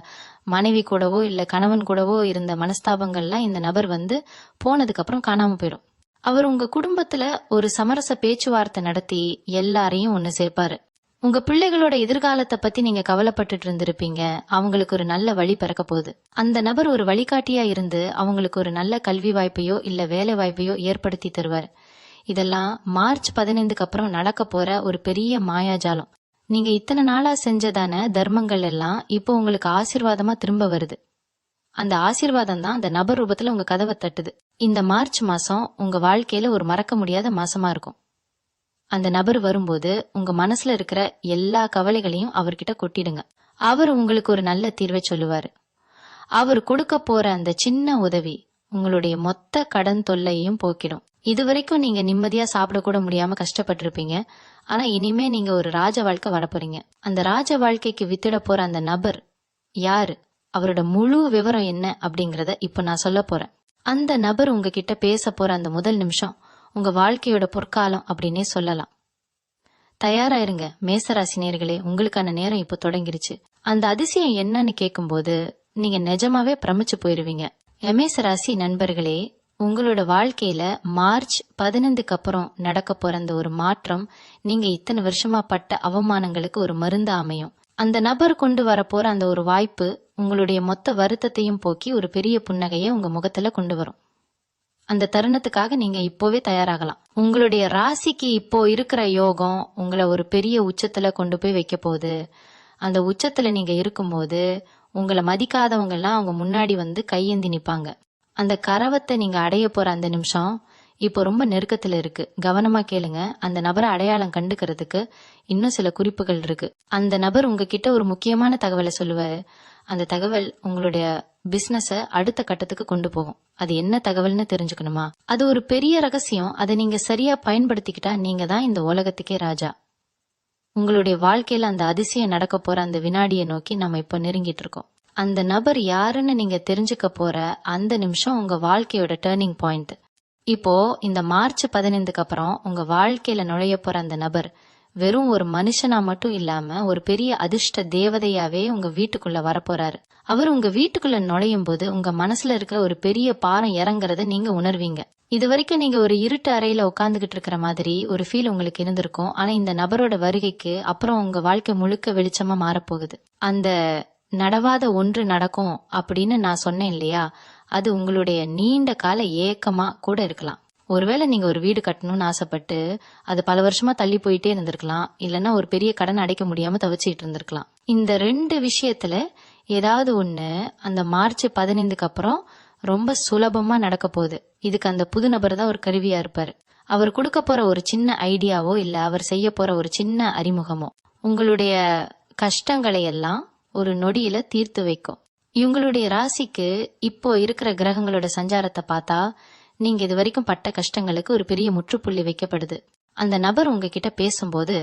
மனைவி கூடவோ இல்ல கணவன் கூடவோ இருந்த மனஸ்தாபங்கள்லாம் இந்த நபர் வந்து போனதுக்கு அப்புறம் காணாம போயிடும். அவர் உங்க குடும்பத்துல ஒரு சமரச பேச்சுவார்த்தை நடத்தி எல்லாரையும் ஒண்ணு சேர்ப்பாரு. உங்க பிள்ளைகளோட எதிர்காலத்தை பத்தி நீங்க கவலைப்பட்டுட்டு இருந்திருப்பீங்க, அவங்களுக்கு ஒரு நல்ல வழி பிறக்க போகுது. அந்த நபர் ஒரு வழிகாட்டியா இருந்து அவங்களுக்கு ஒரு நல்ல கல்வி வாய்ப்பையோ இல்ல வேலை வாய்ப்பையோ ஏற்படுத்தி தருவார். இதெல்லாம் மார்ச் 15க்கு அப்புறம் நடக்க போற ஒரு பெரிய மாயாஜாலம். நீங்க இத்தனை நாளா செஞ்சதான தர்மங்கள் எல்லாம் இப்போ உங்களுக்கு ஆசீர்வாதமா திரும்ப வருது. அந்த ஆசீர்வாதம் தான் அந்த நபர் ரூபத்துல உங்க கதவை தட்டுது. இந்த மார்ச் மாசம் உங்க வாழ்க்கையில ஒரு மறக்க முடியாத மாசமா இருக்கும். அந்த நபர் வரும்போது உங்க மனசுல இருக்கிற எல்லா கவலைகளையும் அவர்கிட்ட கொட்டிடுங்க. அவர் உங்களுக்கு ஒரு நல்ல தீர்வை சொல்லுவாரு. அவர் கொடுக்க போற அந்த சின்ன உதவி உங்களுடைய மொத்த கடன் தொல்லையையும் போக்கிடும். இதுவரைக்கும் நீங்க நிம்மதியா சாப்பிட கூட முடியாம கஷ்டப்பட்டிருப்பீங்க. ஆனா இனிமே நீங்க ஒரு ராஜ வாழ்க்கை வாழ போறீங்க. அந்த ராஜ வாழ்க்கைக்கு வித்திட போற அந்த நபர் யாரு, அவரோட முழு விவரம் என்ன அப்படிங்கறத இப்ப நான் சொல்ல போறேன். அந்த நபர் உங்ககிட்ட பேச போற அந்த முதல் நிமிஷம் உங்க வாழ்க்கையோட பொற்காலம் அப்படின்னே சொல்லலாம். தயாரா இருங்க மேசராசி நேயர்களே, உங்களுக்கான நேரம் இப்போ தொடங்கிருச்சு. அந்த அதிசயம் என்னன்னு கேட்கும்போது நீங்க நிஜமாவே பிரமிச்சு போயிருவீங்க. மேசராசி நண்பர்களே, உங்களோட வாழ்க்கையில மார்ச் 15க்கு அப்புறம் நடக்க போற அந்த ஒரு மாற்றம் நீங்க இத்தனை வருஷமா பட்ட அவமானங்களுக்கு ஒரு மருந்து அமையும். அந்த நபர் கொண்டு வர போற அந்த ஒரு வாய்ப்பு உங்களுடைய மொத்த வருத்தத்தையும் போக்கி ஒரு பெரிய புன்னகையை உங்க முகத்துல கொண்டு வரும். அந்த தருணத்துக்காக நீங்க இப்போவே தயாராகலாம். உங்களுடைய ராசிக்கு இப்போ இருக்கிற யோகம் உங்களை ஒரு பெரிய உச்சத்துல கொண்டு போய் வைக்க போகுது. அந்த உச்சத்துல நீங்க இருக்கும்போது உங்களை மதிக்காதவங்க எல்லாம் அவங்க முன்னாடி வந்து கையேந்தி நிப்பாங்க. அந்த கரவத்தை நீங்க அடைய போற அந்த நிமிஷம் இப்போ ரொம்ப நெருக்கத்துல இருக்கு. கவனமா கேளுங்க. அந்த நபரை அடையாளம் கண்டுக்கிறதுக்கு இன்னும் சில குறிப்புகள் இருக்கு. அந்த நபர் உங்ககிட்ட ஒரு முக்கியமான தகவலை சொல்லுவாரு. அந்த தகவல் உங்களுடைய பிசினஸ அடுத்த கட்டத்துக்கு கொண்டு போகும். அது என்ன தகவல்னு தெரிஞ்சுக்கணுமா? அது ஒரு பெரிய ரகசியம். அதை நீங்க சரியா பயன்படுத்திக்கிட்டா நீங்க தான் இந்த உலகத்துக்கே ராஜா. உங்களுடைய வாழ்க்கையில அந்த அதிசயம் நடக்க போற அந்த வினாடியை நோக்கி நம்ம இப்ப நெருங்கிட்டு இருக்கோம். அந்த நபர் யாருன்னு நீங்க தெரிஞ்சுக்க போற அந்த நிமிஷம் உங்க வாழ்க்கையோட டேர்னிங் பாயிண்ட். இப்போ இந்த மார்ச் 15க்கு அப்புறம் உங்க வாழ்க்கையில நுழைய போற அந்த நபர் வெறும் ஒரு மனுஷனா மட்டும் இல்லாம ஒரு பெரிய அதிர்ஷ்ட தேவதையாவே உங்க வீட்டுக்குள்ள வரப்போறாரு. அவர் உங்க வீட்டுக்குள்ள நுழையும் போது உங்க மனசுல இருக்கிற ஒரு பெரிய பாரம் இறங்குறத நீங்க உணர்வீங்க. இது வரைக்கும் நீங்க ஒரு இருட்டு அறையில உட்கார்ந்துகிட்டு இருக்கிற மாதிரி ஒரு ஃபீல் உங்களுக்கு இருந்திருக்கும். ஆனா இந்த நபரோட வருகைக்கு அப்புறம் உங்க வாழ்க்கை முழுக்க வெளிச்சமா மாறப்போகுது. அந்த நடவாத ஒன்று நடக்கும் அப்படின்னு நான் சொன்னேன் இல்லையா, அது உங்களுடைய நீண்ட கால ஏக்கமா கூட இருக்கலாம். ஒருவேளை நீங்க ஒரு வீடு கட்டணும்னு ஆசைப்பட்டு அது பல வருஷமா தள்ளி போயிட்டே இருந்திருக்கலாம். இல்லைன்னா ஒரு பெரிய கடன் அடைக்க முடியாம தவிச்சிட்டு இருந்திருக்கலாம். இந்த 2 விஷயத்துல ஏதாவது ஒண்ணு அந்த மார்ச் 15க்கு அப்புறம் ரொம்ப சுலபமா நடக்க போகுது. இதுக்கு அந்த புது நபர் தான் ஒரு கருவியா இருப்பாரு. அவர் கொடுக்க போற ஒரு சின்ன ஐடியாவோ இல்ல அவர் செய்ய போற ஒரு சின்ன அறிமுகமோ உங்களுடைய கஷ்டங்களை எல்லாம் ஒரு நொடியில தீர்த்து வைக்கும். இவங்களுடைய ராசிக்கு இப்போ இருக்கிற கிரகங்களோட சஞ்சாரத்தை பார்த்தா நீங்க இது வரைக்கும் பட்ட கஷ்டங்களுக்கு ஒரு பெரிய முற்றுப்புள்ளி வைக்கப்படுது. அந்த நபர் உங்ககிட்ட பேசும்போது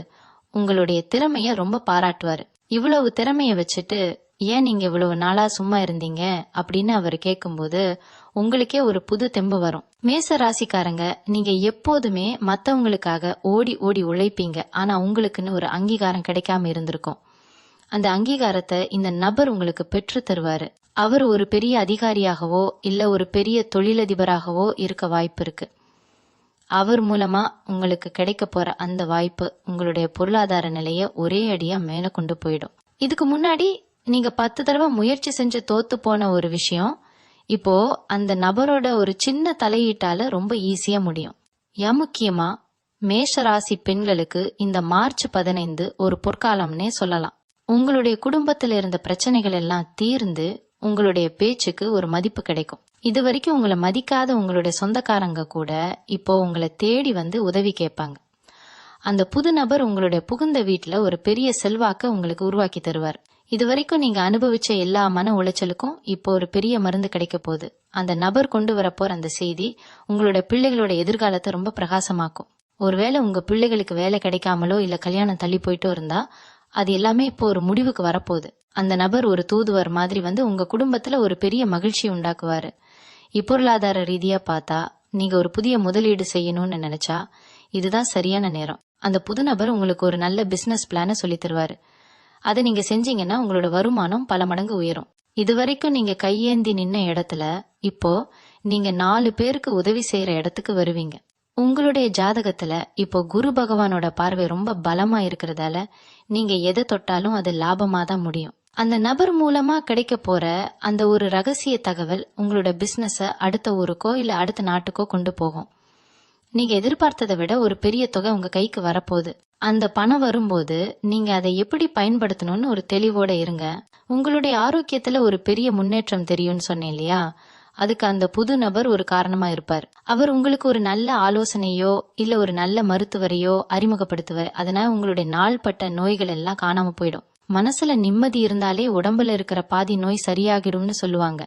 உங்களுடைய திறமைய ரொம்ப பாராட்டுவாரு. இவ்வளவு திறமைய வச்சுட்டு ஏன் நீங்க இவ்வளவு நாளா சும்மா இருந்தீங்க அப்படின்னு அவர் கேட்கும்போது உங்களுக்கே ஒரு புது தெம்பு வரும். மேச ராசிக்காரங்க, நீங்க எப்போதுமே மத்தவங்களுக்காக ஓடி ஓடி உழைப்பீங்க. ஆனா உங்களுக்குன்னு ஒரு அங்கீகாரம் கிடைக்காம இருந்திருக்கும். அந்த அங்கீகாரத்தை இந்த நபர் உங்களுக்கு பெற்று தருவாரு. அவர் ஒரு பெரிய அதிகாரியாகவோ இல்ல ஒரு பெரிய தொழிலதிபராகவோ இருக்க வாய்ப்பு இருக்கு. அவர் மூலமா உங்களுக்கு கிடைக்க போற அந்த வாய்ப்பு உங்களுடைய பொருளாதார நிலைய ஒரே அடியா மேல கொண்டு போயிடும். இதுக்கு முன்னாடி நீங்க 10 தடவை முயற்சி செஞ்சு தோத்து போன ஒரு விஷயம் இப்போ அந்த நபரோட ஒரு சின்ன தலையீட்டால ரொம்ப ஈஸியா முடியும். முக்கியமா மேஷ ராசி பெண்களுக்கு இந்த மார்ச் 15 ஒரு பொற்காலம்னே சொல்லலாம். உங்களுடைய குடும்பத்துல இருந்த பிரச்சனைகள் எல்லாம் தீர்ந்து உங்களுடைய பேச்சுக்கு ஒரு மதிப்பு கிடைக்கும். இது வரைக்கும் உங்களை மதிக்காத உங்களுடைய சொந்தக்காரங்க கூட இப்போ உங்களை தேடி வந்து உதவி கேட்பாங்க. அந்த புது நபர் உங்களுடைய புகுந்த வீட்டுல ஒரு பெரிய செல்வாக்க உங்களுக்கு உருவாக்கி தருவார். இது வரைக்கும் நீங்க அனுபவிச்ச எல்லா மன உளைச்சலுக்கும் இப்போ ஒரு பெரிய மருந்து கிடைக்க போகுது. அந்த நபர் கொண்டு வரப்போற அந்த செய்தி உங்களுடைய பிள்ளைகளோட எதிர்காலத்தை ரொம்ப பிரகாசமாக்கும். ஒருவேளை உங்க பிள்ளைகளுக்கு வேலை கிடைக்காமலோ இல்ல கல்யாணம் தள்ளி போயிட்டோ இருந்தா அது எல்லாமே இப்போ ஒரு முடிவுக்கு வரப்போகுது. அந்த நபர் ஒரு தூதுவர் மாதிரி வந்து உங்க குடும்பத்துல ஒரு பெரிய மகிழ்ச்சி உண்டாக்குவாரு. இப்பொருளாதார ரீதியா பார்த்தா நீங்க ஒரு புதிய முதலீடு செய்யணும்னு நினைச்சா இதுதான் சரியான நேரம். அந்த புது நபர் உங்களுக்கு ஒரு நல்ல பிசினஸ் பிளான சொல்லி தருவாரு. அதை நீங்க செஞ்சீங்கன்னா உங்களோட வருமானம் பல மடங்கு உயரும். இதுவரைக்கும் நீங்க கையேந்தி நின்ன இடத்துல இப்போ நீங்க 4 பேருக்கு உதவி செய்யற இடத்துக்கு வருவீங்க. உங்களுடைய ஜாதகத்துல இப்போ குரு பகவானோட பார்வை ரொம்ப பலமா இருக்கிறதால நீங்க எதை தொட்டாலும் அது லாபமா தான் முடியும். அந்த நபர் மூலமா கிடைக்க போற அந்த ஒரு ரகசிய தகவல் உங்களோட பிசினஸ அடுத்த ஊருக்கோ இல்ல அடுத்த நாட்டுக்கோ கொண்டு போகும். நீங்க எதிர்பார்த்ததை விட ஒரு பெரிய தொகை உங்க கைக்கு வரப்போகுது. அந்த பணம் வரும்போது நீங்க அதை எப்படி பயன்படுத்தணும்னு ஒரு தெளிவோட இருங்க. உங்களுடைய ஆரோக்கியத்துல ஒரு பெரிய முன்னேற்றம் தெரியும்னு சொன்னேன் இல்லையா? அதுக்கு அந்த புது நபர் ஒரு காரணமா இருப்பார். அவர் உங்களுக்கு ஒரு நல்ல ஆலோசனையோ இல்ல ஒரு நல்ல மருத்துவரையோ அறிமுகப்படுத்துவார். அதனால உங்களுடைய நாள்பட்ட நோய்கள் எல்லாம் காணாம போயிடும். மனசுல நிம்மதி இருந்தாலே உடம்புல இருக்கிற பாதி நோய் சரியாகிடும்னு சொல்லுவாங்க.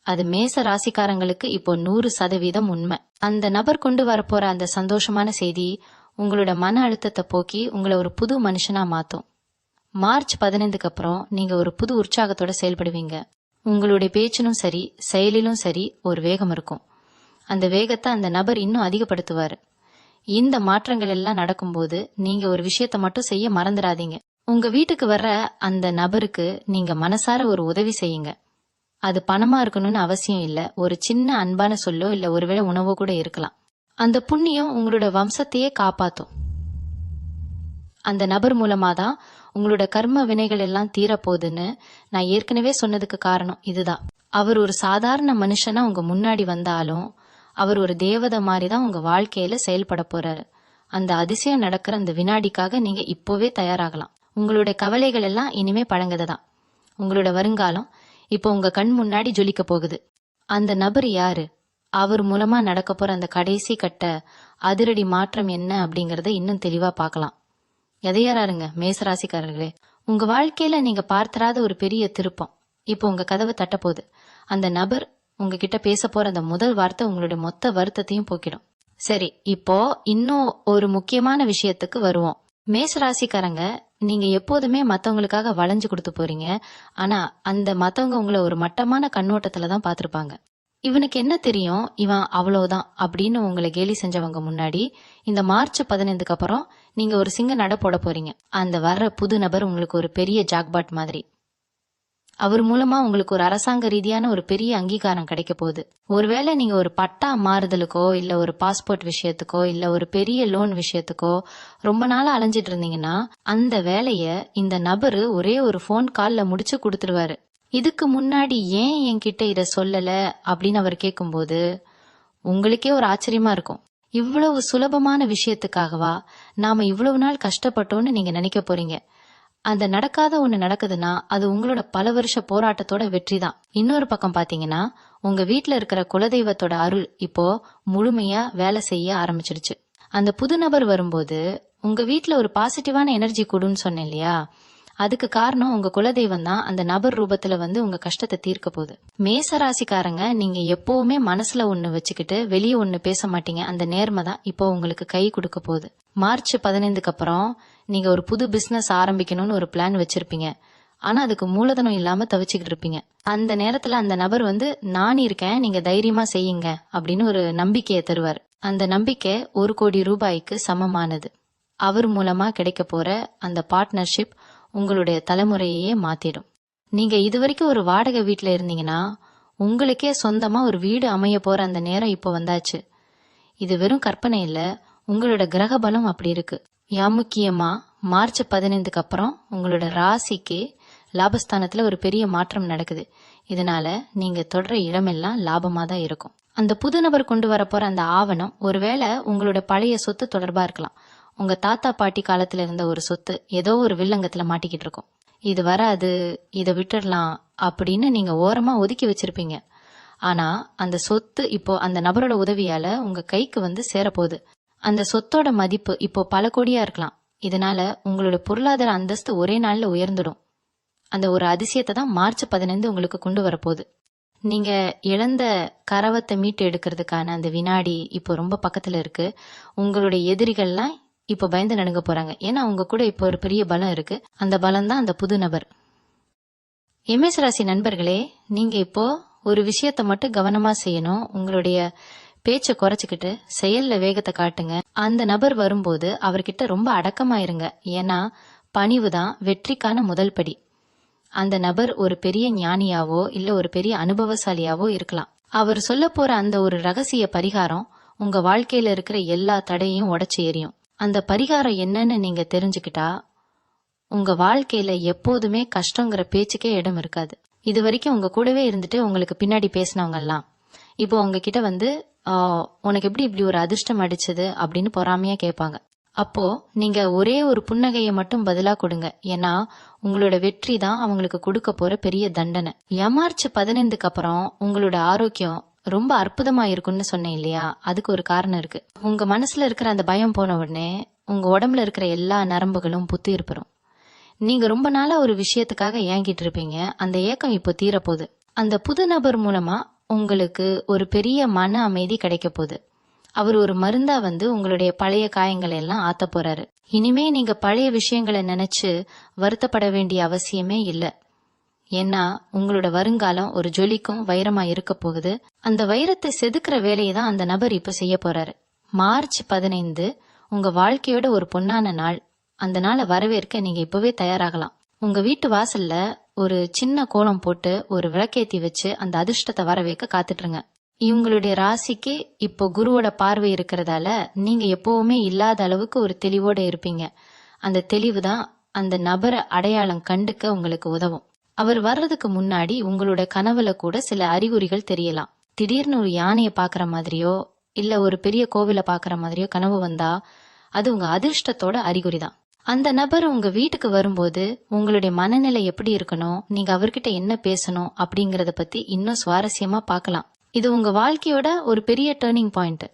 அது மேச ராசிக்காரங்களுக்கு இப்போ 100% உண்மை. அந்த நபர் கொண்டு வரப்போற அந்த சந்தோஷமான செய்தி உங்களோட மன அழுத்தத்தை போக்கி உங்களை ஒரு புது மனுஷனா மாத்தும். மார்ச் 15க்கு அப்புறம் நீங்க ஒரு புது உற்சாகத்தோட செயல்படுவீங்க. உங்களுடைய பேச்சிலும் சரி செயலிலும் சரி ஒரு வேகம் இருக்கும். அந்த வேகத்தை அந்த நபர் இன்னும் அதிகப்படுத்துவாரு. இந்த மாற்றங்கள் எல்லாம் நடக்கும்போது நீங்க ஒரு விஷயத்த மட்டும் செய்ய மறந்துடாதீங்க. உங்க வீட்டுக்கு வர்ற அந்த நபருக்கு நீங்க மனசார ஒரு உதவி செய்யுங்க. அது பணமா இருக்கணும்னு அவசியம் இல்ல. ஒரு சின்ன அன்பான சொல்லோ இல்ல ஒருவேளை உணவோ கூட இருக்கலாம். அந்த புண்ணியம் உங்களோட வம்சத்தையே காப்பாத்தும். அந்த நபர் மூலமா தான் உங்களோட கர்ம வினைகள் எல்லாம் தீரப்போகுதுன்னு நான் ஏற்கனவே சொன்னதுக்கு காரணம் இதுதான். அவர் ஒரு சாதாரண மனுஷனா உங்க முன்னாடி வந்தாலும் அவர் ஒரு தேவதை மாதிரி தான் உங்க வாழ்க்கையில செயல்பட போறாரு. அந்த அதிசயம் நடக்கிற அந்த வினாடிக்காக நீங்க இப்போவே தயாராகலாம். உங்களுடைய கவலைகள் எல்லாம் இனிமே பழங்கதை தான். உங்களோட வருங்காலம் இப்போ உங்க கண் முன்னாடி ஜொலிக்க போகுது. அந்த நபர் யாரு, அவர் மூலமா நடக்க போற அந்த கடைசி கட்ட அதிரடி மாற்றம் என்ன அப்படிங்கறத இன்னும் தெளிவா பார்க்கலாம். எதையாருங்க மேசராசிக்காரர்களே, உங்க வாழ்க்கையில நீங்க பார்த்திராத ஒரு பெரிய திருப்பம் இப்போ உங்க கதவை தட்ட போகுது. அந்த நபர் உங்ககிட்ட பேச போற அந்த முதல் வார்த்தை உங்களுடைய மொத்த வருத்தத்தையும் போக்கிடும். சரி, இப்போ இன்னும் ஒரு முக்கியமான விஷயத்துக்கு வருவோம். மேசராசிக்காரங்க, நீங்க எப்போதுமே மத்தவங்களுக்காக வளைஞ்சு கொடுத்து போறீங்க. ஆனா அந்த மத்தவங்க உங்களை ஒரு மட்டமான கண்ணோட்டத்துலதான் பாத்திருப்பாங்க. இவனுக்கு என்ன தெரியும், இவன் அவ்வளவுதான் அப்படின்னு உங்களை கேலி செஞ்சவங்க முன்னாடி இந்த மார்ச் 15க்கு அப்புறம் நீங்க ஒரு சிங்க நட போட போறீங்க. அந்த வர்ற புது நபர் உங்களுக்கு ஒரு பெரிய ஜாக்பாட் மாதிரி. அவர் மூலமா உங்களுக்கு ஒரு அரசாங்க ரீதியான ஒரு பெரிய அங்கீகாரம் கிடைக்க போகுது. ஒருவேளை நீங்க ஒரு பட்டா மாறுதலுக்கோ இல்ல ஒரு பாஸ்போர்ட் விஷயத்துக்கோ இல்ல ஒரு பெரிய லோன் விஷயத்துக்கோ ரொம்ப நாளா அலைஞ்சிட்டு இருந்தீங்கன்னா அந்த வேலைய இந்த நபரு ஒரே ஒரு போன் கால்ல முடிச்சு கொடுத்துருவாரு. இதுக்கு முன்னாடி ஏன் என்கிட்ட இத சொல்லல அப்படின்னு அவர் கேட்கும்போது உங்களுக்கே ஒரு ஆச்சரியமா இருக்கும். இவ்வளவு சுலபமான விஷயத்துக்காகவா நாம இவ்வளவு நாள் கஷ்டப்பட்டோம்னு நீங்க நினைக்க போறீங்க. அந்த நடக்காத ஒண்ணு நடக்குதுன்னா அது உங்களோட பல வருஷ போராட்டத்தோட வெற்றி தான். இன்னொரு பக்கம் பாத்தீங்கன்னா உங்க வீட்டுல இருக்கிற குலதெய்வத்தோட அருள் இப்போ முழுமையா வேலை செய்ய ஆரம்பிச்சிடுச்சு. அந்த புது நபர் வரும்போது உங்க வீட்டுல ஒரு பாசிட்டிவான எனர்ஜி கூடுன்னு சொன்னேன் இல்லையா? அதுக்கு காரணம் உங்க குலதெய்வம் தான் அந்த நபர் ரூபத்துல வந்து உங்க கஷ்டத்தை தீர்க்க போகுது. மேசராசிக்காரங்க, நீங்க எப்பவுமே மனசுல ஒண்ணு வச்சுக்கிட்டு வெளியே ஒண்ணு பேச மாட்டீங்க. அந்த நேர்மை தான் இப்போ உங்களுக்கு கை கொடுக்க போகுது. மார்ச் 15க்கு அப்புறம் நீங்க ஒரு புது பிசினஸ் ஆரம்பிக்கணும்னு ஒரு பிளான் வச்சிருப்பீங்க. ஆனா அதுக்கு மூலதனம் இல்லாம தவிச்சுக்கிட்டு இருப்பீங்க. அந்த நேரத்துல அந்த நபர் வந்து நான் இருக்கேன், நீங்க தைரியமா செய்யுங்க அப்படின்னு ஒரு நம்பிக்கையை தருவார். அந்த நம்பிக்கை 1 கோடி ரூபாய்க்கு சமமானது. அவர் மூலமா கிடைக்க போற அந்த பார்ட்னர்ஷிப் உங்களுடைய தலைமுறையே மாத்திடும். நீங்க இதுவரைக்கும் ஒரு வாடகை வீட்டுல இருந்தீங்கன்னா உங்களுக்கே சொந்தமா ஒரு வீடு அமைய போற அந்த நேரம் இப்போ வந்தாச்சு. இது வெறும் கற்பனை இல்ல, உங்களோட கிரக பலம் அப்படி இருக்கு. முக்கியமா மார்ச் 15க்கு அப்புறம் உங்களோட ராசிக்கு லாபஸ்தானத்துல ஒரு பெரிய மாற்றம் நடக்குது. இதனால நீங்க தொடர இடமெல்லாம் லாபமா தான் இருக்கும். அந்த புது நபர் கொண்டு வர போற அந்த ஆவணம் ஒருவேளை உங்களோட பழைய சொத்து தொடர்பா இருக்கலாம். உங்க தாத்தா பாட்டி காலத்துல இருந்த ஒரு சொத்து ஏதோ ஒரு வில்லங்கத்துல மாட்டிக்கிட்டு இருக்கும். இது வராது, இதை விட்டுடலாம் அப்படின்னு நீங்க ஓரமா ஒதுக்கி வச்சிருப்பீங்க. ஆனா அந்த சொத்து இப்போ அந்த நபரோட உதவியால உங்க கைக்கு வந்து சேரப்போகுது. அந்த சொத்தோட மதிப்பு இப்போ பல கோடியா இருக்கலாம். இதனால உங்களோட பொருளாதார அந்தஸ்து ஒரே நாள்ல உயர்ந்துடும். அந்த ஒரு அதிசயத்தை தான் மார்ச் 15 உங்களுக்கு கொண்டு வரப்போகுது. நீங்க இழந்த கரவத்தை மீட்டு எடுக்கிறதுக்கான அந்த வினாடி இப்போ ரொம்ப பக்கத்துல இருக்கு. உங்களுடைய எதிரிகள்லாம் இப்போ பயந்து நடுங்க போறாங்க. ஏன்னா உங்க கூட இப்போ ஒரு பெரிய பலம் இருக்கு. அந்த பலம் தான் அந்த புது நபர். எம்எஸ் ராசி நண்பர்களே, நீங்க இப்போ ஒரு விஷயத்த மட்டும் கவனமா செய்யணும். உங்களுடைய பேச்சை குறைச்சுக்கிட்டு செயல்ல வேகத்தை காட்டுங்க. அந்த நபர் வரும்போது அவர்கிட்ட ரொம்ப அடக்கமா இருங்க. ஏன்னா பணிவு தான் வெற்றிக்கான முதல் படி. அந்த நபர் ஒரு பெரிய ஞானியாவோ இல்ல ஒரு பெரிய அனுபவசாலியாவோ இருக்கலாம். அவர் சொல்ல போற அந்த ஒரு ரகசிய பரிகாரம் உங்க வாழ்க்கையில இருக்கிற எல்லா தடையையும் உடைச்சு எறியும். அந்த பரிகாரம் என்னன்னு நீங்க தெரிஞ்சுக்கிட்டா உங்க வாழ்க்கையில எப்போதுமே கஷ்டங்கிற பேச்சுக்கே இடம் இருக்காது. இது வரைக்கும் உங்க கூடவே இருந்துட்டு உங்களுக்கு பின்னாடி பேசினவங்க எல்லாம் இப்போ உங்ககிட்ட வந்து உனக்கு எப்படி இப்படி ஒரு அதிர்ஷ்டம் அடிச்சது அப்படின்னு பொறாமையா கேட்பாங்க. அப்போ நீங்க ஒரே ஒரு புன்னகையை மட்டும் பதிலா கொடுங்க. ஏன்னா உங்களோட வெற்றி தான் அவங்களுக்கு கொடுக்க போற பெரிய தண்டனை. மார்ச் 15க்கு அப்புறம் உங்களோட ஆரோக்கியம் ரொம்ப அற்புதமா இருக்கும்னு சொன்னேன் இல்லையா? அதுக்கு ஒரு காரணம் இருக்கு. உங்க மனசுல இருக்கிற அந்த பயம் போன உடனே உங்க உடம்புல இருக்கிற எல்லா நரம்புகளும் புத்துயிர்பெறும். நீங்க ரொம்ப நாளா ஒரு விஷயத்துக்காக ஏங்கிட்டு இருப்பீங்க. அந்த ஏக்கம் இப்போ தீரப்போகுது. அந்த புது நபர் மூலமா உங்களுக்கு ஒரு பெரிய மன அமைதி கிடைக்க போகுது. அவர் ஒரு மருந்தா வந்து உங்களுடைய பழைய காயங்களை எல்லாம் ஆத்த போறாரு. இனிமே நீங்க பழைய விஷயங்களை நினைச்சு வருத்தப்பட வேண்டிய அவசியமே இல்ல. ஏன்னா உங்களோட வருங்காலம் ஒரு ஜொலிக்கும் வைரமா இருக்க போகுது. அந்த வைரத்தை செதுக்கிற வேலையை தான் அந்த நபர் இப்ப செய்ய போறாரு. மார்ச் 15 உங்க வாழ்க்கையோட ஒரு பொன்னான நாள். அந்த நாளை வரவேற்க நீங்க இப்பவே தயாராகலாம். உங்க வீட்டு வாசல்ல ஒரு சின்ன கோலம் போட்டு ஒரு விளக்கேத்தி வச்சு அந்த அதிர்ஷ்டத்தை வர வைக்க காத்துட்டுருங்க. இவங்களுடைய ராசிக்கு இப்போ குருவோட பார்வை இருக்கிறதால நீங்க எப்பவுமே இல்லாத அளவுக்கு ஒரு தெளிவோட இருப்பீங்க. அந்த தெளிவு தான் அந்த நபரை அடையாளம் கண்டுக்க உங்களுக்கு உதவும். அவர் வர்றதுக்கு முன்னாடி உங்களோட கனவுல கூட சில அறிகுறிகள் தெரியலாம். திடீர்னு ஒரு யானையை பாக்குற மாதிரியோ இல்ல ஒரு பெரிய கோவிலை பாக்குற மாதிரியோ கனவு வந்தா அது உங்க அதிர்ஷ்டத்தோட அறிகுறி தான். அந்த நபர் உங்க வீட்டுக்கு வரும்போது உங்களுடைய மனநிலை எப்படி இருக்கணும், நீங்க அவர்கிட்ட என்ன பேசணும் அப்படிங்கறத பத்தி இன்னும் சுவாரஸ்யமா பார்க்கலாம். இது உங்க வாழ்க்கையோட ஒரு பெரிய டேர்னிங் பாயிண்ட்.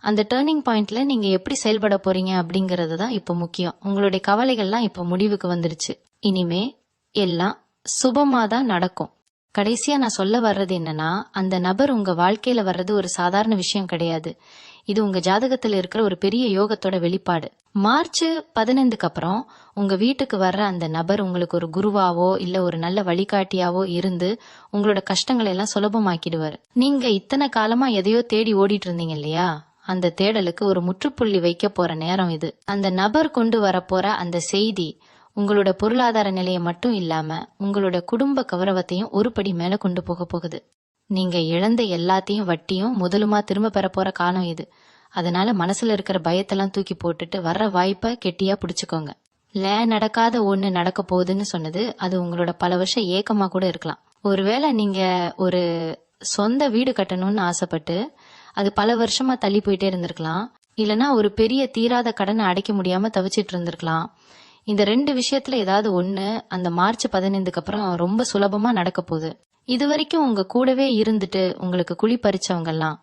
அந்த டேர்னிங் பாயிண்ட்ல நீங்க எப்படி செயல்பட போறீங்க அப்படிங்கறது தான் இப்ப முக்கியம். உங்களுடைய கவலைகள்லாம் இப்ப முடிவுக்கு வந்துருச்சு. இனிமே எல்லாம் சுபமா தான் நடக்கும். கடைசியா நான் சொல்ல வர்றது என்னன்னா, அந்த நபர் உங்க வாழ்க்கையில வர்றது ஒரு சாதாரண விஷயம் கிடையாது. இது உங்க ஜாதகத்துல இருக்கிற ஒரு பெரிய யோகத்தோட வெளிப்பாடு. மார்ச் 15க்கு அப்புறம் உங்க வீட்டுக்கு வர்ற அந்த நபர் உங்களுக்கு ஒரு குருவாவோ இல்ல ஒரு நல்ல வழிகாட்டியாவோ இருந்து உங்களோட கஷ்டங்களை எல்லாம் சுலபமாக்கிடுவாரு. நீங்க இத்தனை காலமா எதையோ தேடி ஓடிட்டு இருந்தீங்க இல்லையா? அந்த தேடலுக்கு ஒரு முற்றுப்புள்ளி வைக்க போற நேரம் இது. அந்த நபர் கொண்டு வர போற அந்த செய்தி உங்களோட பொருளாதார நிலையை மட்டும் இல்லாம உங்களோட குடும்ப கௌரவத்தையும் ஒரு படி மேல கொண்டு போக போகுது. நீங்க இழந்த எல்லாத்தையும் வட்டியும் முதலுமா திரும்ப பெற போற காலம் இது. அதனால மனசுல இருக்கிற பயத்தெல்லாம் தூக்கி போட்டுட்டு வர்ற வாய்ப்பை கெட்டியா பிடிச்சுக்கோங்க. நடக்காத ஒண்ணு நடக்க போகுதுன்னு சொன்னது அது உங்களோட பல வருஷம் ஏக்கமா கூட இருக்கலாம். ஒருவேளை நீங்க ஒரு சொந்த வீடு கட்டணும்னு ஆசைப்பட்டு அது பல வருஷமா தள்ளி போயிட்டே இருந்திருக்கலாம். இல்லனா ஒரு பெரிய தீராத கடனை அடைக்க முடியாம தவிச்சிட்டு இருந்திருக்கலாம். இந்த 2 விஷயத்துல ஏதாவது ஒண்ணு அந்த மார்ச் 15க்கு அப்புறம் ரொம்ப சுலபமா நடக்க போகுது. இது வரைக்கும் உங்க கூடவே இருந்துட்டு உங்களுக்கு குழி பறிச்சவங்க எல்லாம்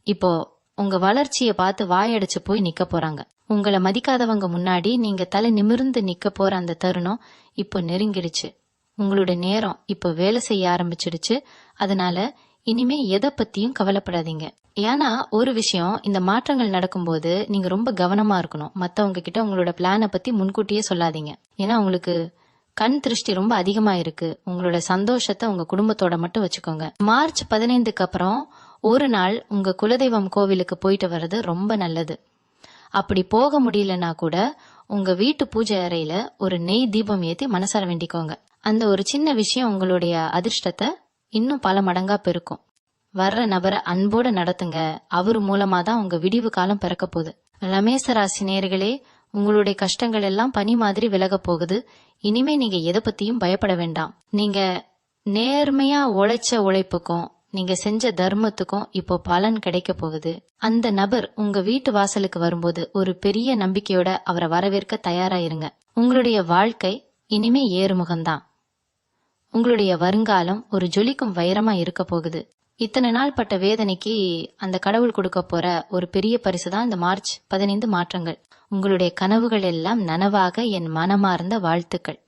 இப்போ உங்க வளர்ச்சியை பார்த்து வாயடிச்சு போய் நிக்க போறாங்க. உங்களை மதிக்காதவங்க முன்னாடி நீங்க தலை நிமிர்ந்து நிக்க போற அந்த தருணம் இப்போ நெருங்கிடுச்சு. உங்களோட நேரம் இப்போ வேலை செய்ய ஆரம்பிச்சிடுச்சு. அதனால இனிமே எதை பத்தியும் கவலைப்படாதீங்க. ஏன்னா ஒரு விஷயம், இந்த மாற்றங்கள் நடக்கும்போது நீங்க ரொம்ப கவனமா இருக்கணும். மத்தவங்க கிட்ட உங்களோட பிளானை பத்தி முன்கூட்டியே சொல்லாதீங்க. ஏன்னா உங்களுக்கு கண் திருஷ்டி ரொம்ப அதிகமா இருக்கு. உங்களோட சந்தோஷத்தை உங்க குடும்பத்தோட மட்டும் வச்சுக்கோங்க. மார்ச் 15க்கு அப்புறம் ஒரு நாள் உங்க குலதெய்வம் கோவிலுக்கு போயிட்டு வர்றது ரொம்ப நல்லது. அப்படி போக முடியலன்னா கூட உங்க வீட்டு பூஜை அறையில ஒரு நெய் தீபம் ஏத்தி மனசார வேண்டிக்கோங்க. அந்த ஒரு சின்ன விஷயம் உங்களுடைய அதிர்ஷ்டத்தை இன்னும் பல மடங்கா பெருக்கும். வர்ற நபரை அன்போட நடத்துங்க. அவரு மூலமா தான் உங்க விடிவு காலம் பிறக்க போகுது. மேஷ ராசி நேயர்களே, உங்களுடைய கஷ்டங்கள் எல்லாம் பனி மாதிரி விலக போகுது. இனிமே நீங்க எதை பத்தியும் பயப்பட வேண்டாம். நீங்க நேர்மையா உழைச்ச உழைப்புக்கும் நீங்க செஞ்ச தர்மத்துக்கும் இப்போ பலன் கிடைக்க போகுது. அந்த நபர் உங்க வீட்டு வாசலுக்கு வரும்போது ஒரு பெரிய நம்பிக்கையோட அவரை வரவேற்க தயாரா இருங்க. உங்களுடைய வாழ்க்கை இனிமே ஏறுமுகம்தான். உங்களுடைய வருங்காலம் ஒரு ஜொலிக்கும் வைரமா இருக்க போகுது. இத்தனை நாள் பட்ட வேதனைக்கு அந்த கடவுள் கொடுக்க போற ஒரு பெரிய பரிசு தான் இந்த மார்ச் 15 மாற்றங்கள். உங்களுடைய கனவுகள் எல்லாம் நனவாக என் மனமார்ந்த வாழ்த்துக்கள்.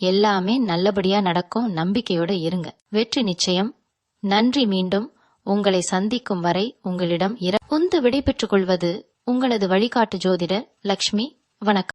எல்லாமே நல்லபடியா நடக்கும். நம்பிக்கையோட இருங்க. வெற்றி நிச்சயம். நன்றி. மீண்டும் உங்களை சந்திக்கும் வரை உங்களிடம் விடை பெற்றுக் கொள்வது உங்களது வழிகாட்டு ஜோதிடர் லக்ஷ்மி. வணக்கம்.